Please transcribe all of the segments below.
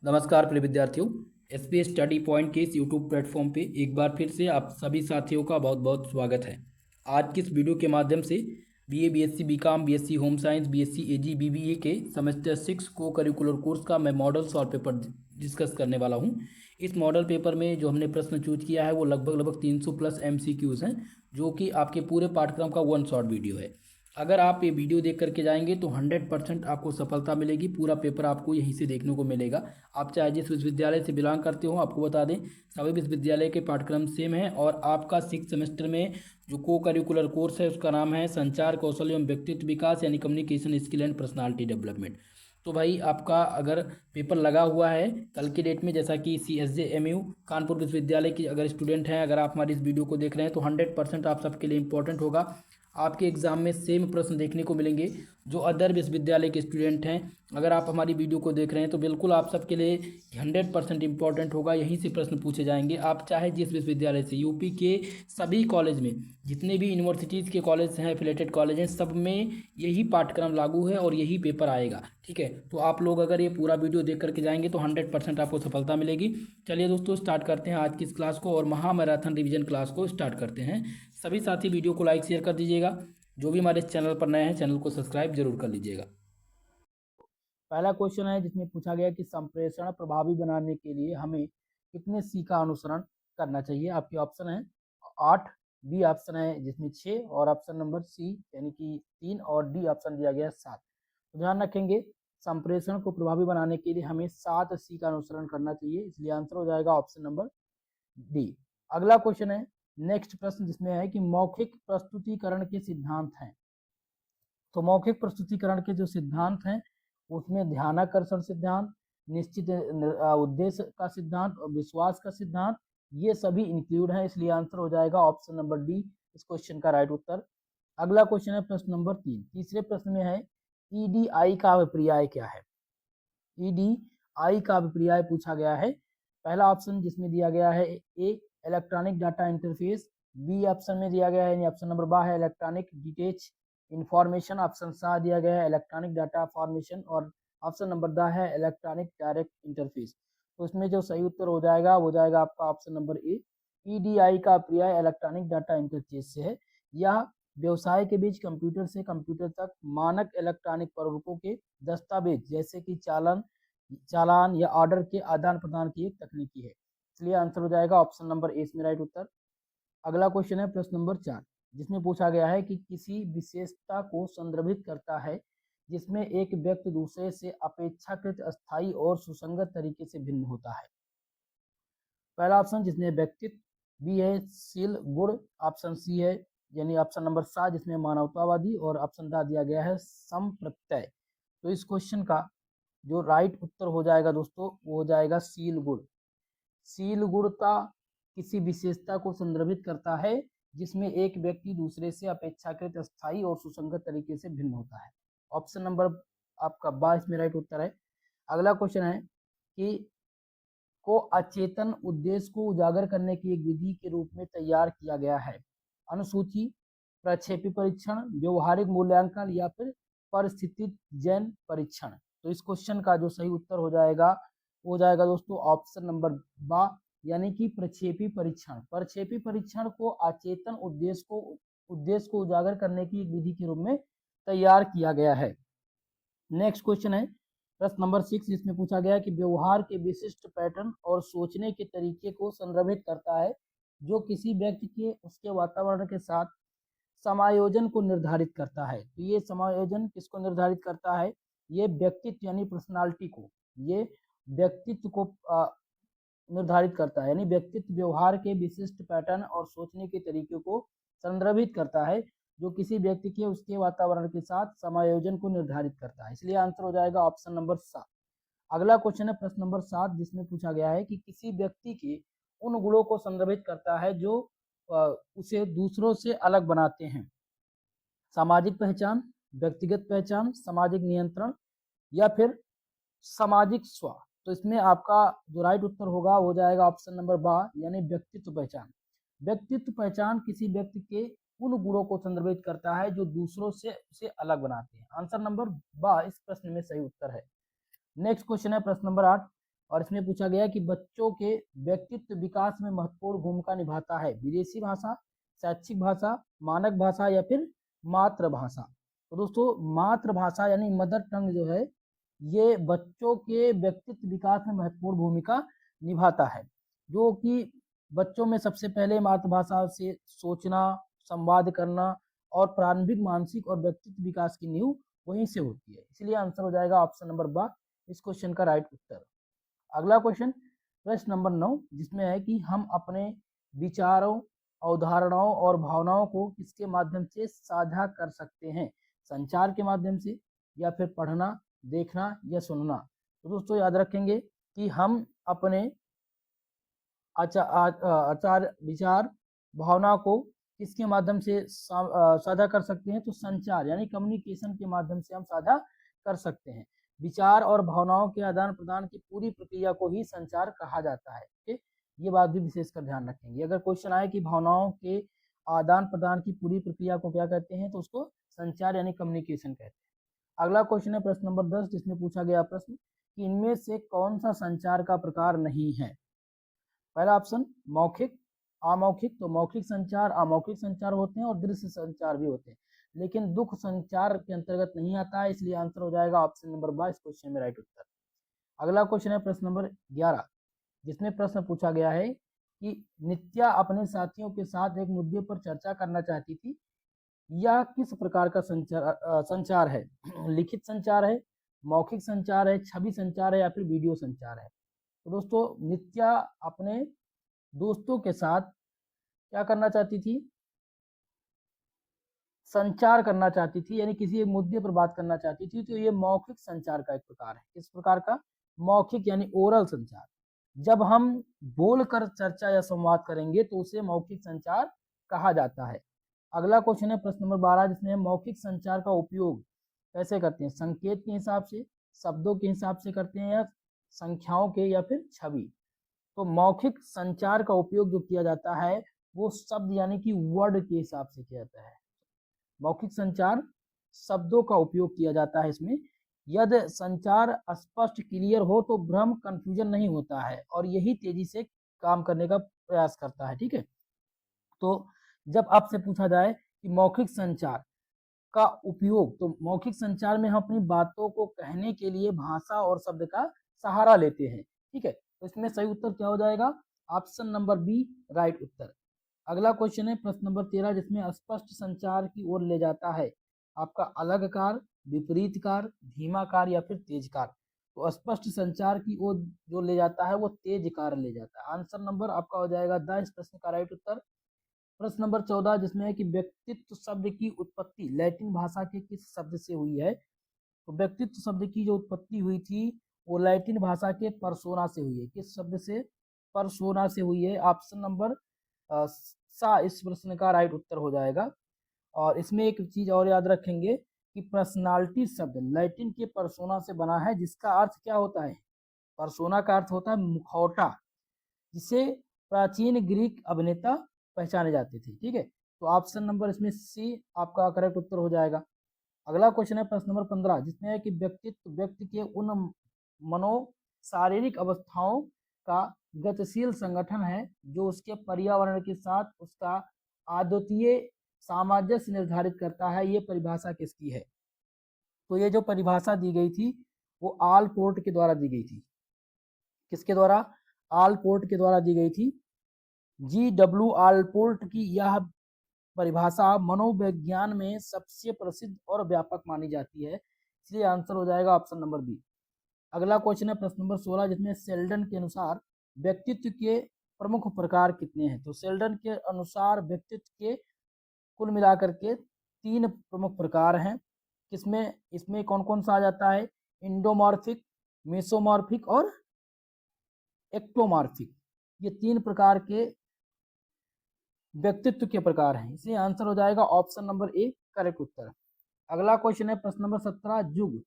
नमस्कार प्रिय विद्यार्थियों। एसपी स्टडी पॉइंट के इस यूट्यूब प्लेटफॉर्म पे एक बार फिर से आप सभी साथियों का बहुत बहुत स्वागत है। आज की इस वीडियो के माध्यम से BA, BSc BCom, BSc home science, BSc Ag, BBA के सेमेस्टर 6 को करिकुलर कोर्स का मैं मॉडल सॉल्व पेपर डिस्कस करने वाला हूँ। इस मॉडल पेपर में जो हमने प्रश्न चूज किया है वो लगभग 300 प्लस एमसीक्यूज हैं, जो कि आपके पूरे पाठ्यक्रम का वन शॉट वीडियो है। अगर आप ये वीडियो देख करके जाएंगे तो 100% आपको सफलता मिलेगी। पूरा पेपर आपको यहीं से देखने को मिलेगा। आप चाहे जिस विश्वविद्यालय से बिलोंग करते हो, आपको बता दें सभी विश्वविद्यालय के पाठ्यक्रम सेम है। और आपका 6 सेमेस्टर में जो को करिकुलर कोर्स है उसका नाम है संचार कौशल एवं व्यक्तित्व विकास, यानी communication skill and personality development. तो भाई आपका अगर पेपर लगा हुआ है कल की डेट में, जैसा कि CSJMU कानपुर विश्वविद्यालय की अगर स्टूडेंट हैं, अगर आप हमारी इस वीडियो को देख रहे हैं तो 100% आप सबके लिए इंपॉर्टेंट होगा। आपके एग्जाम में सेम प्रश्न देखने को मिलेंगे जो अदर विश्वविद्यालय के स्टूडेंट हैं। अगर आप हमारी वीडियो को देख रहे हैं तो बिल्कुल आप सबके लिए 100% इंपॉर्टेंट होगा। यहीं से प्रश्न पूछे जाएंगे। आप चाहे जिस विश्वविद्यालय से, यूपी के सभी कॉलेज में जितने भी यूनिवर्सिटीज़ के कॉलेज हैं, एफिलेटेड कॉलेज हैं, सब में यही पाठ्यक्रम लागू है और यही पेपर आएगा। ठीक है, तो आप लोग अगर ये पूरा वीडियो देख करके जाएंगे तो 100% आपको सफलता मिलेगी। चलिए दोस्तों, स्टार्ट करते हैं आज की इस क्लास को और महामैराथन रिवीजन क्लास को स्टार्ट करते हैं। सभी साथी वीडियो को लाइक शेयर कर दीजिएगा। जो भी हमारे चैनल पर नए हैं, चैनल को सब्सक्राइब जरूर कर लीजिएगा। पहला क्वेश्चन है जिसमें पूछा गया कि संप्रेषण प्रभावी बनाने के लिए हमें कितने सी का अनुसरण करना चाहिए। आपके ऑप्शन है 8, बी ऑप्शन है जिसमें 6, और ऑप्शन नंबर सी यानी कि 3, और डी ऑप्शन दिया गया 7। तो ध्यान रखेंगे, संप्रेषण को प्रभावी बनाने के लिए हमें 7 सी का अनुसरण करना चाहिए, इसलिए आंसर हो जाएगा ऑप्शन नंबर डी। अगला क्वेश्चन है, नेक्स्ट प्रश्न जिसमें है कि मौखिक प्रस्तुतिकरण के सिद्धांत हैं। तो मौखिक प्रस्तुतिकरण के जो सिद्धांत हैं उसमें ध्यानाकर्षण सिद्धांत, निश्चित उद्देश्य का सिद्धांत और विश्वास का सिद्धांत, ये सभी इंक्लूड हैं, इसलिए आंसर हो जाएगा ऑप्शन नंबर डी इस क्वेश्चन का राइट उत्तर। अगला क्वेश्चन है प्रश्न नंबर 3। तीसरे प्रश्न में है ईडीआई का अभिप्राय क्या है। ईडीआई का अभिप्राय पूछा गया है। पहला ऑप्शन जिसमें दिया गया है A electronic data interface, B option में दिया गया है यानी ऑप्शन नंबर बा है इलेक्ट्रॉनिक डिटेच इंफॉर्मेशन, ऑप्शन सा दिया गया है इलेक्ट्रॉनिक डाटा फॉर्मेशन, और ऑप्शन नंबर दा है इलेक्ट्रॉनिक डायरेक्ट इंटरफेस। तो इसमें जो सही उत्तर हो जाएगा वो जाएगा आपका ऑप्शन नंबर ए। ईडीआई का पर्याय इलेक्ट्रॉनिक डाटा इंटरचेंज से है। यह व्यवसाय के बीच कंप्यूटर से कंप्यूटर तक मानक इलेक्ट्रॉनिक प्रारूपों के दस्तावेज जैसे कि चालान या ऑर्डर के आदान प्रदान की एक तकनीकी है, इसलिए आंसर हो जाएगा ऑप्शन नंबर ए इसमें राइट उत्तर। अगला क्वेश्चन है प्रश्न नंबर 4 जिसमें पूछा गया है कि किसी विशेषता को संदर्भित करता है जिसमें एक व्यक्ति दूसरे से अपेक्षाकृत अस्थायी और सुसंगत तरीके से भिन्न होता है। पहला ऑप्शन जिसमें व्यक्तित्व, बी है शील गुण, ऑप्शन सी है यानी ऑप्शन नंबर 7 जिसमें मानवतावादी, और ऑप्शन दा दिया गया है संप्रत्यय। तो इस क्वेश्चन का जो राइट उत्तर हो जाएगा दोस्तों वो हो जाएगा शील गुण। शील गुणता किसी विशेषता को संदर्भित करता है जिसमें एक व्यक्ति दूसरे से अपेक्षाकृत अस्थायी और सुसंगत तरीके से भिन्न होता है। ऑप्शन नंबर आपका 22 में राइट उत्तर है। अगला क्वेश्चन है कि को अचेतन उद्देश्य को उजागर करने की एक विधि के रूप में तैयार किया गया है। अनुसूची, प्रक्षेपी परीक्षण, व्यवहारिक मूल्यांकन, या फिर परिस्थिति जैन परीक्षण। तो इस क्वेश्चन का जो सही उत्तर हो जाएगा वो हो जाएगा दोस्तों ऑप्शन नंबर बा यानी कि प्रक्षेपी परीक्षण। प्रक्षेपी परीक्षण को अचेतन उद्देश्य को उजागर करने की एक विधि के रूप में तैयार किया गया है। नेक्स्ट क्वेश्चन है प्रश्न नंबर 6 जिसमें पूछा गया कि व्यवहार के विशिष्ट पैटर्न और सोचने के तरीके को संदर्भित करता है जो किसी व्यक्ति के उसके वातावरण के साथ समायोजन को निर्धारित करता है। तो ये समायोजन किसको निर्धारित करता है, ये व्यक्तित्व यानी पर्सनालिटी को, ये व्यक्तित्व को निर्धारित करता है, यानी व्यक्तित्व व्यवहार के विशिष्ट पैटर्न और सोचने के तरीके को संदर्भित करता है जो किसी व्यक्ति के उसके वातावरण के साथ समायोजन को निर्धारित करता है, इसलिए आंसर हो जाएगा ऑप्शन नंबर 7। अगला क्वेश्चन है प्रश्न नंबर 7 जिसमें पूछा गया है कि किसी व्यक्ति के उन गुणों को संदर्भित करता है जो उसे दूसरों से अलग बनाते हैं। सामाजिक पहचान, व्यक्तिगत पहचान, सामाजिक नियंत्रण, या फिर सामाजिक स्व। तो इसमें आपका जो राइट उत्तर होगा हो जाएगा ऑप्शन नंबर बा यानी व्यक्तित्व पहचान। व्यक्तित्व पहचान किसी व्यक्ति के उन गुणों को संदर्भित करता है जो दूसरों से उसे अलग बनाते हैं। आंसर नंबर बा इस प्रश्न में सही उत्तर है। नेक्स्ट क्वेश्चन है प्रश्न नंबर 8 और इसमें पूछा गया कि बच्चों के व्यक्तित्व विकास में महत्वपूर्ण भूमिका निभाता है विदेशी भाषा, शैक्षिक भाषा, मानक भाषा या फिर मातृभाषा। तो दोस्तों मातृभाषा यानी मदर टंग जो है ये बच्चों के व्यक्तित्व विकास में महत्वपूर्ण भूमिका निभाता है, जो कि बच्चों में सबसे पहले मातृभाषा से सोचना, संवाद करना और प्रारंभिक मानसिक और व्यक्तित्व विकास की नींव वहीं से होती है। इसलिए आंसर हो जाएगा ऑप्शन नंबर बा इस क्वेश्चन का राइट उत्तर। अगला क्वेश्चन प्रश्न नंबर 9 जिसमें है कि हम अपने विचारों, अवधारणाओं और भावनाओं को किसके माध्यम से साझा कर सकते हैं, संचार के माध्यम से या फिर पढ़ना, देखना या सुनना। तो दोस्तों याद रखेंगे कि हम अपने आचार, विचार, भावना को किसके माध्यम से साझा कर सकते हैं, तो संचार यानी कम्युनिकेशन के माध्यम से हम साझा कर सकते हैं। विचार और भावनाओं के आदान प्रदान की पूरी प्रक्रिया को ही संचार कहा जाता है। ठीक, ये बात भी विशेषकर ध्यान रखेंगे। अगर क्वेश्चन आए कि भावनाओं के आदान प्रदान की पूरी प्रक्रिया को क्या कहते हैं, तो उसको संचार यानी कम्युनिकेशन कहते हैं। अगला क्वेश्चन है प्रश्न नंबर 10 जिसमें पूछा गया प्रश्न कि इनमें से कौन सा संचार का प्रकार नहीं है। पहला ऑप्शन मौखिक, अमौखिक। तो मौखिक संचार, अमौखिक संचार होते हैं और दृश्य संचार भी होते हैं, लेकिन दुख संचार के अंतर्गत नहीं आता है। इसलिए आंसर हो जाएगा ऑप्शन नंबर 22 इस क्वेश्चन में राइट उत्तर। अगला क्वेश्चन है प्रश्न नंबर 11 जिसमें प्रश्न पूछा गया है कि नित्या अपने साथियों के साथ एक मुद्दे पर चर्चा करना चाहती थी। यह किस प्रकार का संचार है? लिखित संचार है, मौखिक संचार है, छवि संचार है या फिर वीडियो संचार है। तो दोस्तों नित्या अपने दोस्तों के साथ क्या करना चाहती थी, संचार करना चाहती थी, यानी किसी एक मुद्दे पर बात करना चाहती थी। तो ये मौखिक संचार का एक प्रकार है। किस प्रकार का? मौखिक यानी ओरल संचार। जब हम बोलकर चर्चा या संवाद करेंगे तो उसे मौखिक संचार कहा जाता है। अगला क्वेश्चन है प्रश्न नंबर 12 जिसमें मौखिक संचार का उपयोग कैसे करते हैं, संकेत के हिसाब से, शब्दों के हिसाब से करते हैं या संख्याओं के या फिर छवि। तो मौखिक संचार का उपयोग जो किया जाता है वो शब्द यानी कि वर्ड के हिसाब से किया जाता है। मौखिक संचार शब्दों का उपयोग किया जाता है इसमें। यदि संचार स्पष्ट क्लियर हो तो भ्रम कंफ्यूजन नहीं होता है और यही तेजी से काम करने का प्रयास करता है। ठीक है, तो जब आपसे पूछा जाए कि मौखिक संचार का उपयोग, तो मौखिक संचार में हम अपनी बातों को कहने के लिए भाषा और शब्द का सहारा लेते हैं। ठीक है, तो इसमें सही उत्तर क्या हो जाएगा? ऑप्शन नंबर बी राइट उत्तर। अगला क्वेश्चन है प्रश्न नंबर 13 जिसमें स्पष्ट संचार की ओर ले जाता है आपका अलग कार, विपरीत कार, धीमा कार या फिर तेज कार। तो स्पष्ट संचार की ओर जो ले जाता है वो तेज कार ले जाता है। आंसर नंबर आपका हो जाएगा द इस प्रश्न का राइट उत्तर। प्रश्न नंबर 14 जिसमें है कि व्यक्तित्व शब्द की उत्पत्ति लैटिन भाषा के किस शब्द से हुई है। तो व्यक्तित्व शब्द की जो उत्पत्ति हुई थी वो लैटिन भाषा के परसोना से हुई है। किस शब्द से? परसोना से हुई है। ऑप्शन नंबर सा इस प्रश्न का राइट उत्तर हो जाएगा। और इसमें एक चीज और याद रखेंगे कि पर्सनालिटी शब्द लैटिन के परसोना से बना है, जिसका अर्थ क्या होता है? परसोना का अर्थ होता है मुखौटा, जिसे प्राचीन ग्रीक अभिनेता पहचाने जाते थे। ठीक है, तो ऑप्शन नंबर इसमें सी आपका करेक्ट उत्तर हो जाएगा। अगला क्वेश्चन है प्रश्न नंबर 15 जिसमें है कि व्यक्तित्व व्यक्ति के उन मनो शारीरिक अवस्थाओं का गतिशील संगठन है जो उसके पर्यावरण के साथ उसका अद्वितीय सामंजस्य निर्धारित करता है। ये परिभाषा किसकी है? तो ये जो परिभाषा दी गई थी वो आलपोर्ट के द्वारा दी गई थी। किसके द्वारा? आलपोर्ट के द्वारा दी गई थी। GW आलपोर्ट की यह परिभाषा मनोविज्ञान में सबसे प्रसिद्ध और व्यापक मानी जाती है। इसलिए आंसर हो जाएगा ऑप्शन नंबर बी। अगला क्वेश्चन है प्रश्न नंबर 16 जिसमें सेल्डन के अनुसार व्यक्तित्व के प्रमुख प्रकार कितने हैं। तो सेल्डन के अनुसार व्यक्तित्व के कुल मिलाकर के 3 प्रमुख प्रकार हैं। किसमें? इसमें कौन कौन सा आ जाता है? इंडोमॉर्फिक, मेसोमॉर्फिक और एक्टोमॉर्फिक। ये 3 प्रकार के व्यक्तित्व के प्रकार हैं। इसलिए आंसर हो जाएगा ऑप्शन नंबर ए करेक्ट उत्तर। अगला क्वेश्चन है प्रश्न नंबर 17 जुग,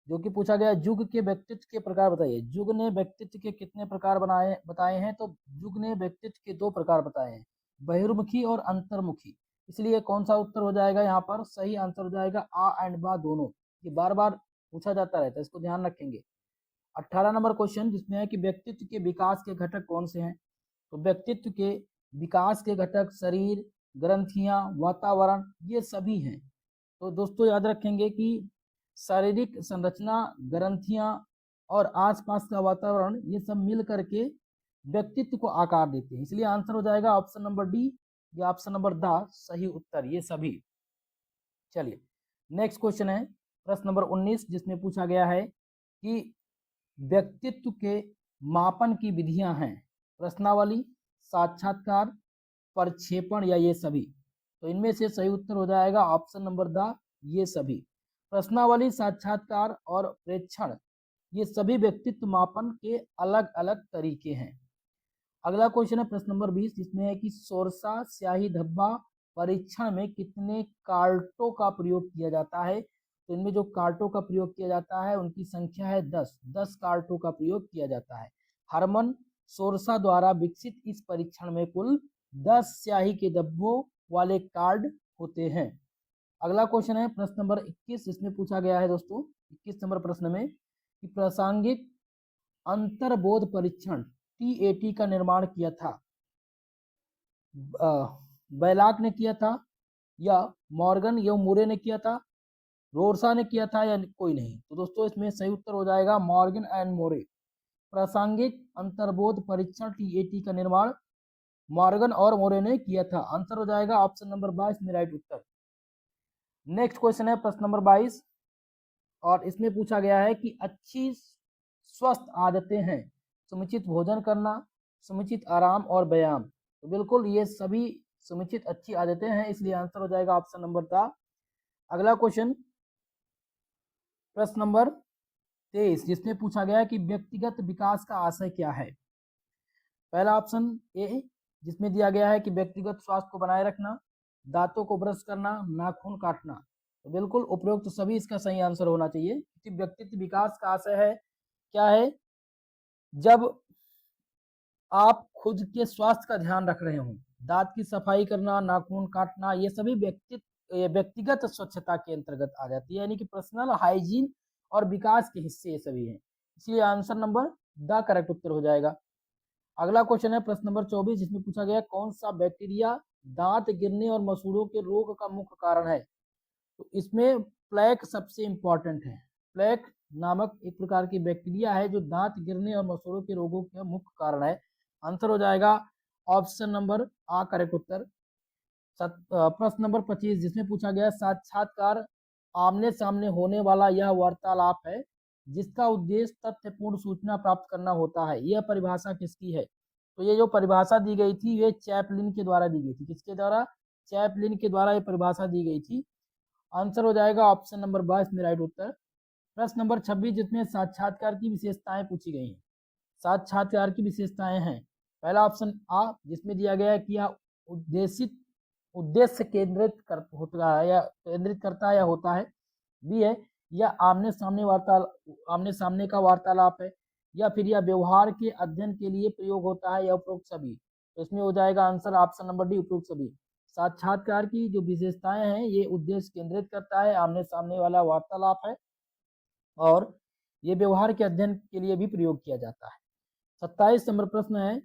जो कि पूछा गया जुग के व्यक्तित्व के प्रकार बताइए। जुग ने व्यक्तित्व के कितने प्रकार बताए हैं। तो जुग ने व्यक्तित्व के 2 प्रकार बताए हैं, बहिर्मुखी और अंतर्मुखी। इसलिए कौन सा उत्तर हो जाएगा यहाँ पर? सही आंसर हो जाएगा आ एंड बा दोनों। ये बार बार पूछा जाता रहता है, इसको ध्यान रखेंगे। 18 नंबर क्वेश्चन जिसमें है कि व्यक्तित्व के विकास के घटक कौन से हैं। तो व्यक्तित्व के विकास के घटक शरीर, ग्रंथियां, वातावरण ये सभी हैं। तो दोस्तों याद रखेंगे कि शारीरिक संरचना, ग्रंथियां और आसपास का वातावरण ये सब मिल करके व्यक्तित्व को आकार देते हैं। इसलिए आंसर हो जाएगा ऑप्शन नंबर डी या ऑप्शन नंबर द सही उत्तर ये सभी। चलिए नेक्स्ट क्वेश्चन है प्रश्न नंबर 19 जिसमें पूछा गया है कि व्यक्तित्व के मापन की विधियां हैं प्रश्नावली, साक्षात्कार, प्रक्षेपण या ये सभी। तो इनमें से सही उत्तर हो जाएगा ऑप्शन नंबर द ये सभी। प्रश्नावली, साक्षात्कार और प्रेक्षण ये सभी व्यक्तित्व मापन के अलग अलग तरीके हैं। अगला क्वेश्चन है प्रश्न नंबर 20 जिसमें है कि सोरसा स्याही धब्बा परीक्षण में कितने कार्टों का प्रयोग किया जाता है। तो इनमें जो कार्टों का प्रयोग किया जाता है उनकी संख्या है 10 कार्टों का प्रयोग किया जाता है। हरमन सोरसा द्वारा विकसित इस परीक्षण में कुल 10 स्याही के धब्बों वाले कार्ड होते हैं। अगला क्वेश्चन है प्रश्न नंबर 21 जिसमें पूछा गया है दोस्तों 21 नंबर प्रश्न में कि प्रासंगिक अंतर्बोध परीक्षण TAT का निर्माण किया था बैलाक ने किया था या मॉर्गन या मूरे ने किया था, रोरसा ने किया था या कोई नहीं। तो दोस्तों इसमें सही उत्तर हो जाएगा मॉर्गन एंड मोरे। प्रासंगिक अंतर्बोध परीक्षण TAT का निर्माण मॉर्गन और मोरे ने किया था। आंसर हो जाएगा ऑप्शन नंबर 22 में राइट उत्तर। नेक्स्ट क्वेश्चन है प्रश्न नंबर 22 और इसमें पूछा गया है कि अच्छी स्वस्थ आदतें हैं समुचित भोजन करना, समुचित आराम और व्यायाम। तो बिल्कुल ये सभी समुचित अच्छी आदतें हैं, इसलिए आंसर हो जाएगा ऑप्शन नंबर का। अगला क्वेश्चन प्रश्न नंबर 23 जिसमें पूछा गया है कि व्यक्तिगत विकास का आशय क्या है। पहला ऑप्शन ए जिसमें दिया गया है कि व्यक्तिगत स्वास्थ्य को बनाए रखना, दांतों को ब्रश करना, नाखून काटना। तो बिल्कुल उपरोक्त तो सभी इसका सही आंसर होना चाहिए कि व्यक्तित्व विकास का आशय है क्या है, जब आप खुद के स्वास्थ्य का ध्यान रख रहे हों, दांत की सफाई करना, नाखून काटना ये सभी व्यक्तिगत स्वच्छता के अंतर्गत आ जाती है, यानी कि पर्सनल हाइजीन और विकास के हिस्से ये सभी हैं। इसलिए आंसर नंबर द करेक्ट उत्तर हो जाएगा। अगला क्वेश्चन है प्रश्न नंबर 24 जिसमें पूछा गया कौन सा बैक्टीरिया दांत गिरने और मसूड़ों के रोग का मुख्य कारण है। तो इसमें प्लेक सबसे इंपॉर्टेंट है। प्लेक नामक एक प्रकार की बैक्टीरिया है जो दांत गिरने और मसूड़ों के रोगों का मुख्य कारण है। आंसर हो जाएगा ऑप्शन नंबर आ करेक्ट उत्तर। प्रश्न नंबर 25 जिसमें पूछा गया साक्षात्कार आमने सामने होने वाला यह वार्तालाप है जिसका उद्देश्य तथ्यपूर्ण सूचना प्राप्त करना होता है। यह परिभाषा किसकी है। तो ये जो परिभाषा दी गई थी ये चैपलिन के द्वारा दी गई थी। किसके द्वारा, चैपलिन के द्वारा ये परिभाषा दी गई थी। आंसर हो जाएगा ऑप्शन नंबर 22 में राइट उत्तर। प्रश्न नंबर 26 जिसमें साक्षात्कार की विशेषताएं पूछी गई हैं। साक्षात्कार की विशेषताएं हैं पहला ऑप्शन आ जिसमें दिया गया है कि यह उद्देश्य केंद्रित होता है या केंद्रित करता है या होता है। बी है यह आमने सामने का वार्तालाप है, या फिर यह व्यवहार के अध्ययन के लिए प्रयोग होता है या उपरोक्त सभी। तो इसमें हो जाएगा आंसर ऑप्शन नंबर डी उपरोक्त सभी। साक्षात्कार की जो विशेषताएं हैं ये उद्देश्य केंद्रित करता है, आमने सामने वाला वार्तालाप है और ये व्यवहार के अध्ययन के लिए भी प्रयोग किया जाता है। 27 नंबर प्रश्न है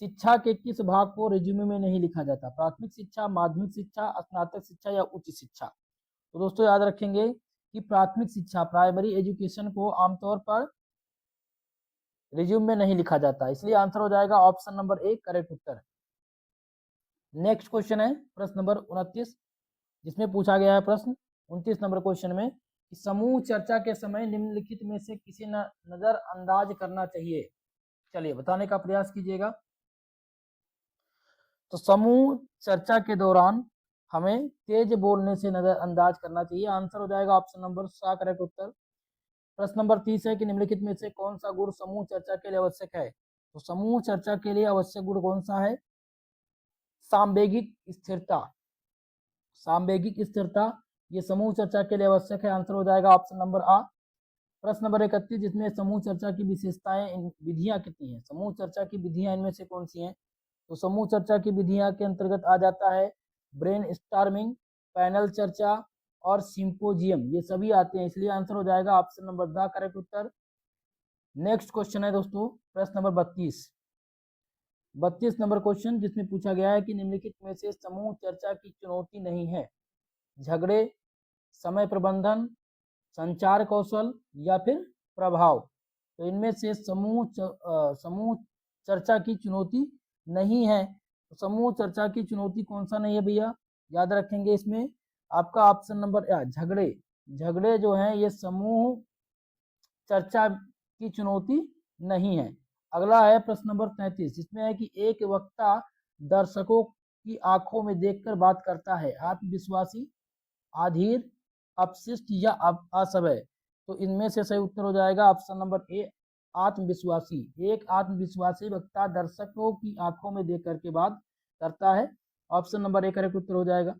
शिक्षा के किस भाग को रिज्यूमे में नहीं लिखा जाता। प्राथमिक शिक्षा, माध्यमिक शिक्षा, स्नातक शिक्षा या उच्च शिक्षा। तो दोस्तों याद रखेंगे कि प्राथमिक शिक्षा प्राइमरी एजुकेशन को आमतौर पर रिज्यूम में नहीं लिखा जाता, इसलिए आंसर हो जाएगा option number A correct Uttar. Next question है प्रश्न नंबर 29 जिसमें पूछा गया है प्रश्न 29 नंबर क्वेश्चन में कि समूह चर्चा के समय निम्नलिखित में से किसे नजरअंदाज करना चाहिए। चलिए बताने का प्रयास कीजिएगा। तो समूह चर्चा के दौरान हमें तेज बोलने से नजरअंदाज करना चाहिए। आंसर हो जाएगा ऑप्शन नंबर सा करेक्ट उत्तर। प्रश्न नंबर 30 है कि निम्नलिखित में से कौन सा गुण समूह चर्चा के लिए आवश्यक है। तो समूह चर्चा के लिए आवश्यक गुण कौन सा है, सांवेगिक स्थिरता। सांवेगिक स्थिरता ये समूह चर्चा के लिए आवश्यक है। आंसर हो जाएगा ऑप्शन नंबर आ। प्रश्न नंबर 31 जिसमें समूह चर्चा की विशेषताएं विधियां कितनी है। समूह चर्चा की विधियां इनमें से कौन सी हैं। तो समूह चर्चा की विधियां के अंतर्गत आ जाता है ब्रेन स्टॉर्मिंग, पैनल चर्चा और सिंपोजियम, ये सभी आते हैं, इसलिए आंसर हो जाएगा option number the correct Uttar. Next question है दोस्तों प्रश्न नंबर 32 नंबर क्वेश्चन, जिसमें पूछा गया है कि निम्नलिखित में से समूह चर्चा की चुनौती नहीं है। झगड़े, समय प्रबंधन, संचार कौशल या फिर प्रभाव। तो इनमें से समूह चर्चा की चुनौती नहीं है। तो समूह चर्चा की चुनौती कौन सा नहीं है भैया, याद रखेंगे इसमें आपका ऑप्शन नंबर झगड़े। झगड़े जो है ये समूह चर्चा की चुनौती नहीं है। अगला है प्रश्न नंबर 33, जिसमें है कि एक वक्ता दर्शकों की आंखों में देखकर बात करता है, आत्मविश्वासी, अधीर, अपशिष्ट या असभय। तो इनमें से सही उत्तर हो जाएगा ऑप्शन नंबर ए, आत्मविश्वासी। एक आत्मविश्वासी वक्ता दर्शकों की आंखों में देख करके बात करता है। ऑप्शन नंबर ए करेक्ट उत्तर हो जाएगा।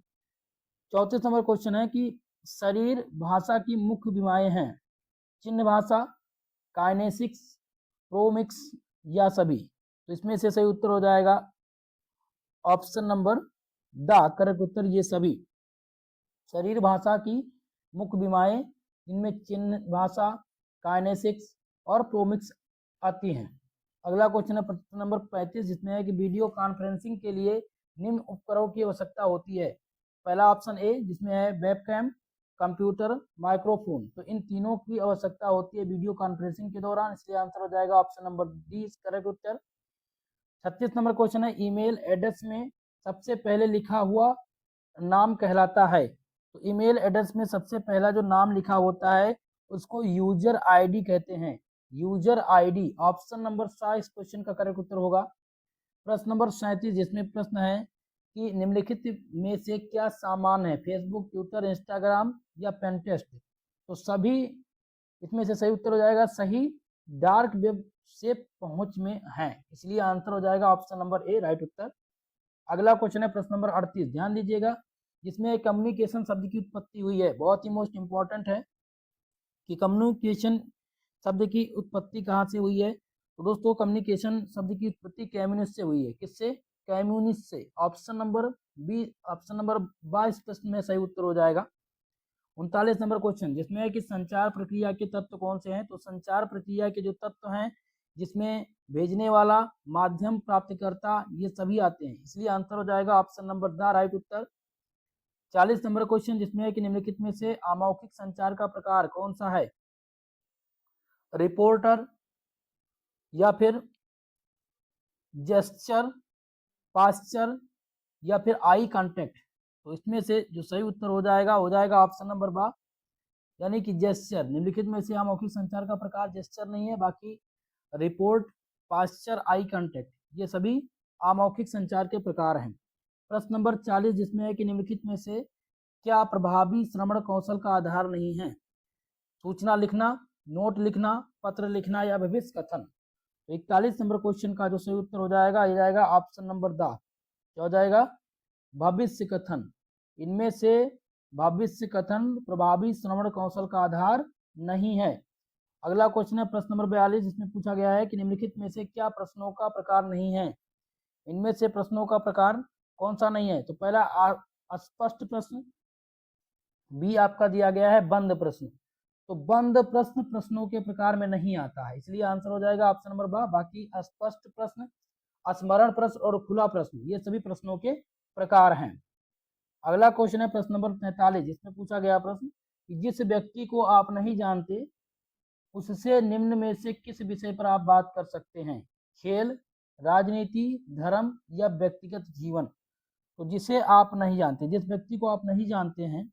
34 नंबर क्वेश्चन है कि शरीर भाषा की मुख्य विमाएं हैं, चिन्ह भाषा, काइनेसिक्स, प्रोमिक्स या सभी। तो इसमें से सही उत्तर हो जाएगा ऑप्शन नंबर द करेक्ट उत्तर ये सभी। शरीर भाषा की मुख्य विमाएं, इनमें चिन्ह भाषा, काइनेसिक्स और प्रोमिक्स आती हैं। अगला क्वेश्चन है प्रश्न नंबर 35, जिसमें है कि वीडियो कॉन्फ्रेंसिंग के लिए निम्न उपकरणों की आवश्यकता होती है। पहला ऑप्शन ए, जिसमें है वेबकैम, कंप्यूटर, माइक्रोफोन। तो इन तीनों की आवश्यकता होती है वीडियो कॉन्फ्रेंसिंग के दौरान, इसलिए आंसर हो जाएगा ऑप्शन नंबर डी करेक्ट उत्तर। 36 नंबर क्वेश्चन है ईमेल एड्रेस में सबसे पहले लिखा हुआ नाम कहलाता है। तो ईमेल एड्रेस में सबसे पहला जो नाम लिखा होता है उसको यूजर आईडी कहते हैं। यूजर आईडी ऑप्शन नंबर 7 इस क्वेश्चन का करेक्ट उत्तर होगा। प्रश्न नंबर 37, जिसमें प्रश्न है कि निम्नलिखित में से क्या सामान्य है, फेसबुक, ट्विटर, इंस्टाग्राम या पिंटरेस्ट। तो सभी इसमें से सही उत्तर हो जाएगा सही डार्क वेब से पहुंच में है, इसलिए आंसर हो जाएगा ऑप्शन नंबर ए राइट उत्तर। अगला क्वेश्चन है प्रश्न नंबर 38, ध्यान दीजिएगा, जिसमें कम्युनिकेशन शब्द की उत्पत्ति हुई है। बहुत ही मोस्ट इंपॉर्टेंट है कि कम्युनिकेशन शब्द की उत्पत्ति कहाँ से हुई है। तो दोस्तों कम्युनिकेशन शब्द की उत्पत्ति कम्युनिस्ट से हुई है। किससे? कम्युनिस्ट से। Option number B, option number 22 प्रश्न में सही उत्तर हो जाएगा। 39 नंबर क्वेश्चन, जिसमें है कि संचार प्रक्रिया के तत्व कौन से हैं। तो संचार प्रक्रिया के जो तत्व हैं जिसमें भेजने वाला, माध्यम, प्राप्तकर्ता, ये सभी आते हैं, इसलिए आंसर हो जाएगा option number the right Uttar. 40 number question, जिसमें है कि निम्नलिखित में से अमौखिक संचार का प्रकार कौन सा है। रिपोर्टर या फिर जेस्चर, पास्चर या फिर आई कांटेक्ट। तो इसमें से जो सही उत्तर हो जाएगा ऑप्शन नंबर बा, यानी कि जेस्चर। निम्नलिखित में से अमौखिक संचार का प्रकार जेस्चर नहीं है, बाकी रिपोर्ट, पास्चर, आई कांटेक्ट ये सभी अमौखिक संचार के प्रकार हैं। प्रश्न नंबर 40, जिसमें है कि निम्नलिखित में से क्या प्रभावी श्रवण कौशल का आधार नहीं है। सूचना लिखना, नोट लिखना, पत्र लिखना या भविष्य कथन। तो 41 नंबर क्वेश्चन का जो सही उत्तर हो जाएगा ये जाएगा ऑप्शन नंबर द, क्या हो जाएगा, भविष्य कथन। इनमें से भविष्य कथन प्रभावी श्रवण कौशल का आधार नहीं है। अगला क्वेश्चन है प्रश्न नंबर 42, जिसमें पूछा गया है कि निम्नलिखित में से क्या प्रश्नों का प्रकार नहीं है। इनमें से प्रश्नों का प्रकार कौन सा नहीं है। तो पहला स्पष्ट प्रश्न, बी आपका दिया गया है बंद प्रश्न। तो बंद प्रश्न प्रश्नों के प्रकार में नहीं आता है, इसलिए आंसर हो जाएगा ऑप्शन नंबर बा। बाकी स्पष्ट प्रश्न, स्मरण प्रश्न और खुला प्रश्न ये सभी प्रश्नों के प्रकार हैं। अगला क्वेश्चन है प्रश्न नंबर 43, जिसमें पूछा गया प्रश्न कि जिस व्यक्ति को आप नहीं जानते उससे निम्न में से किस विषय पर आप बात कर सकते हैं। खेल, राजनीति, धर्म या व्यक्तिगत जीवन। तो जिसे आप नहीं जानते, जिस व्यक्ति को आप नहीं जानते हैं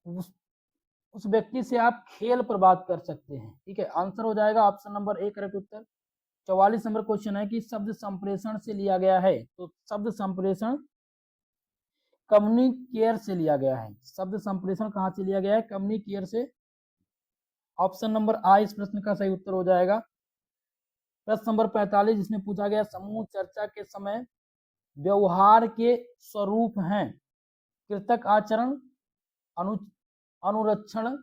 उस व्यक्ति से आप खेल पर बात कर सकते हैं। ठीक है, आंसर हो जाएगा option number A correct Uttar. 44 number question है कि शब्द संप्रेषण से लिया गया है। तो शब्द संप्रेषण कम्युनिकेयर से लिया गया है। शब्द संप्रेषण कहाँ से लिया गया है, कम्युनिकेयर से। ऑप्शन नंबर आ इस प्रश्न का सही उत्तर हो जाएगा। प्रश्न नंबर 45, जिसमें पूछा गया समूह चर्चा के समय व्यवहार के स्वरूप हैं कृतक आचरण, अनुरक्षण,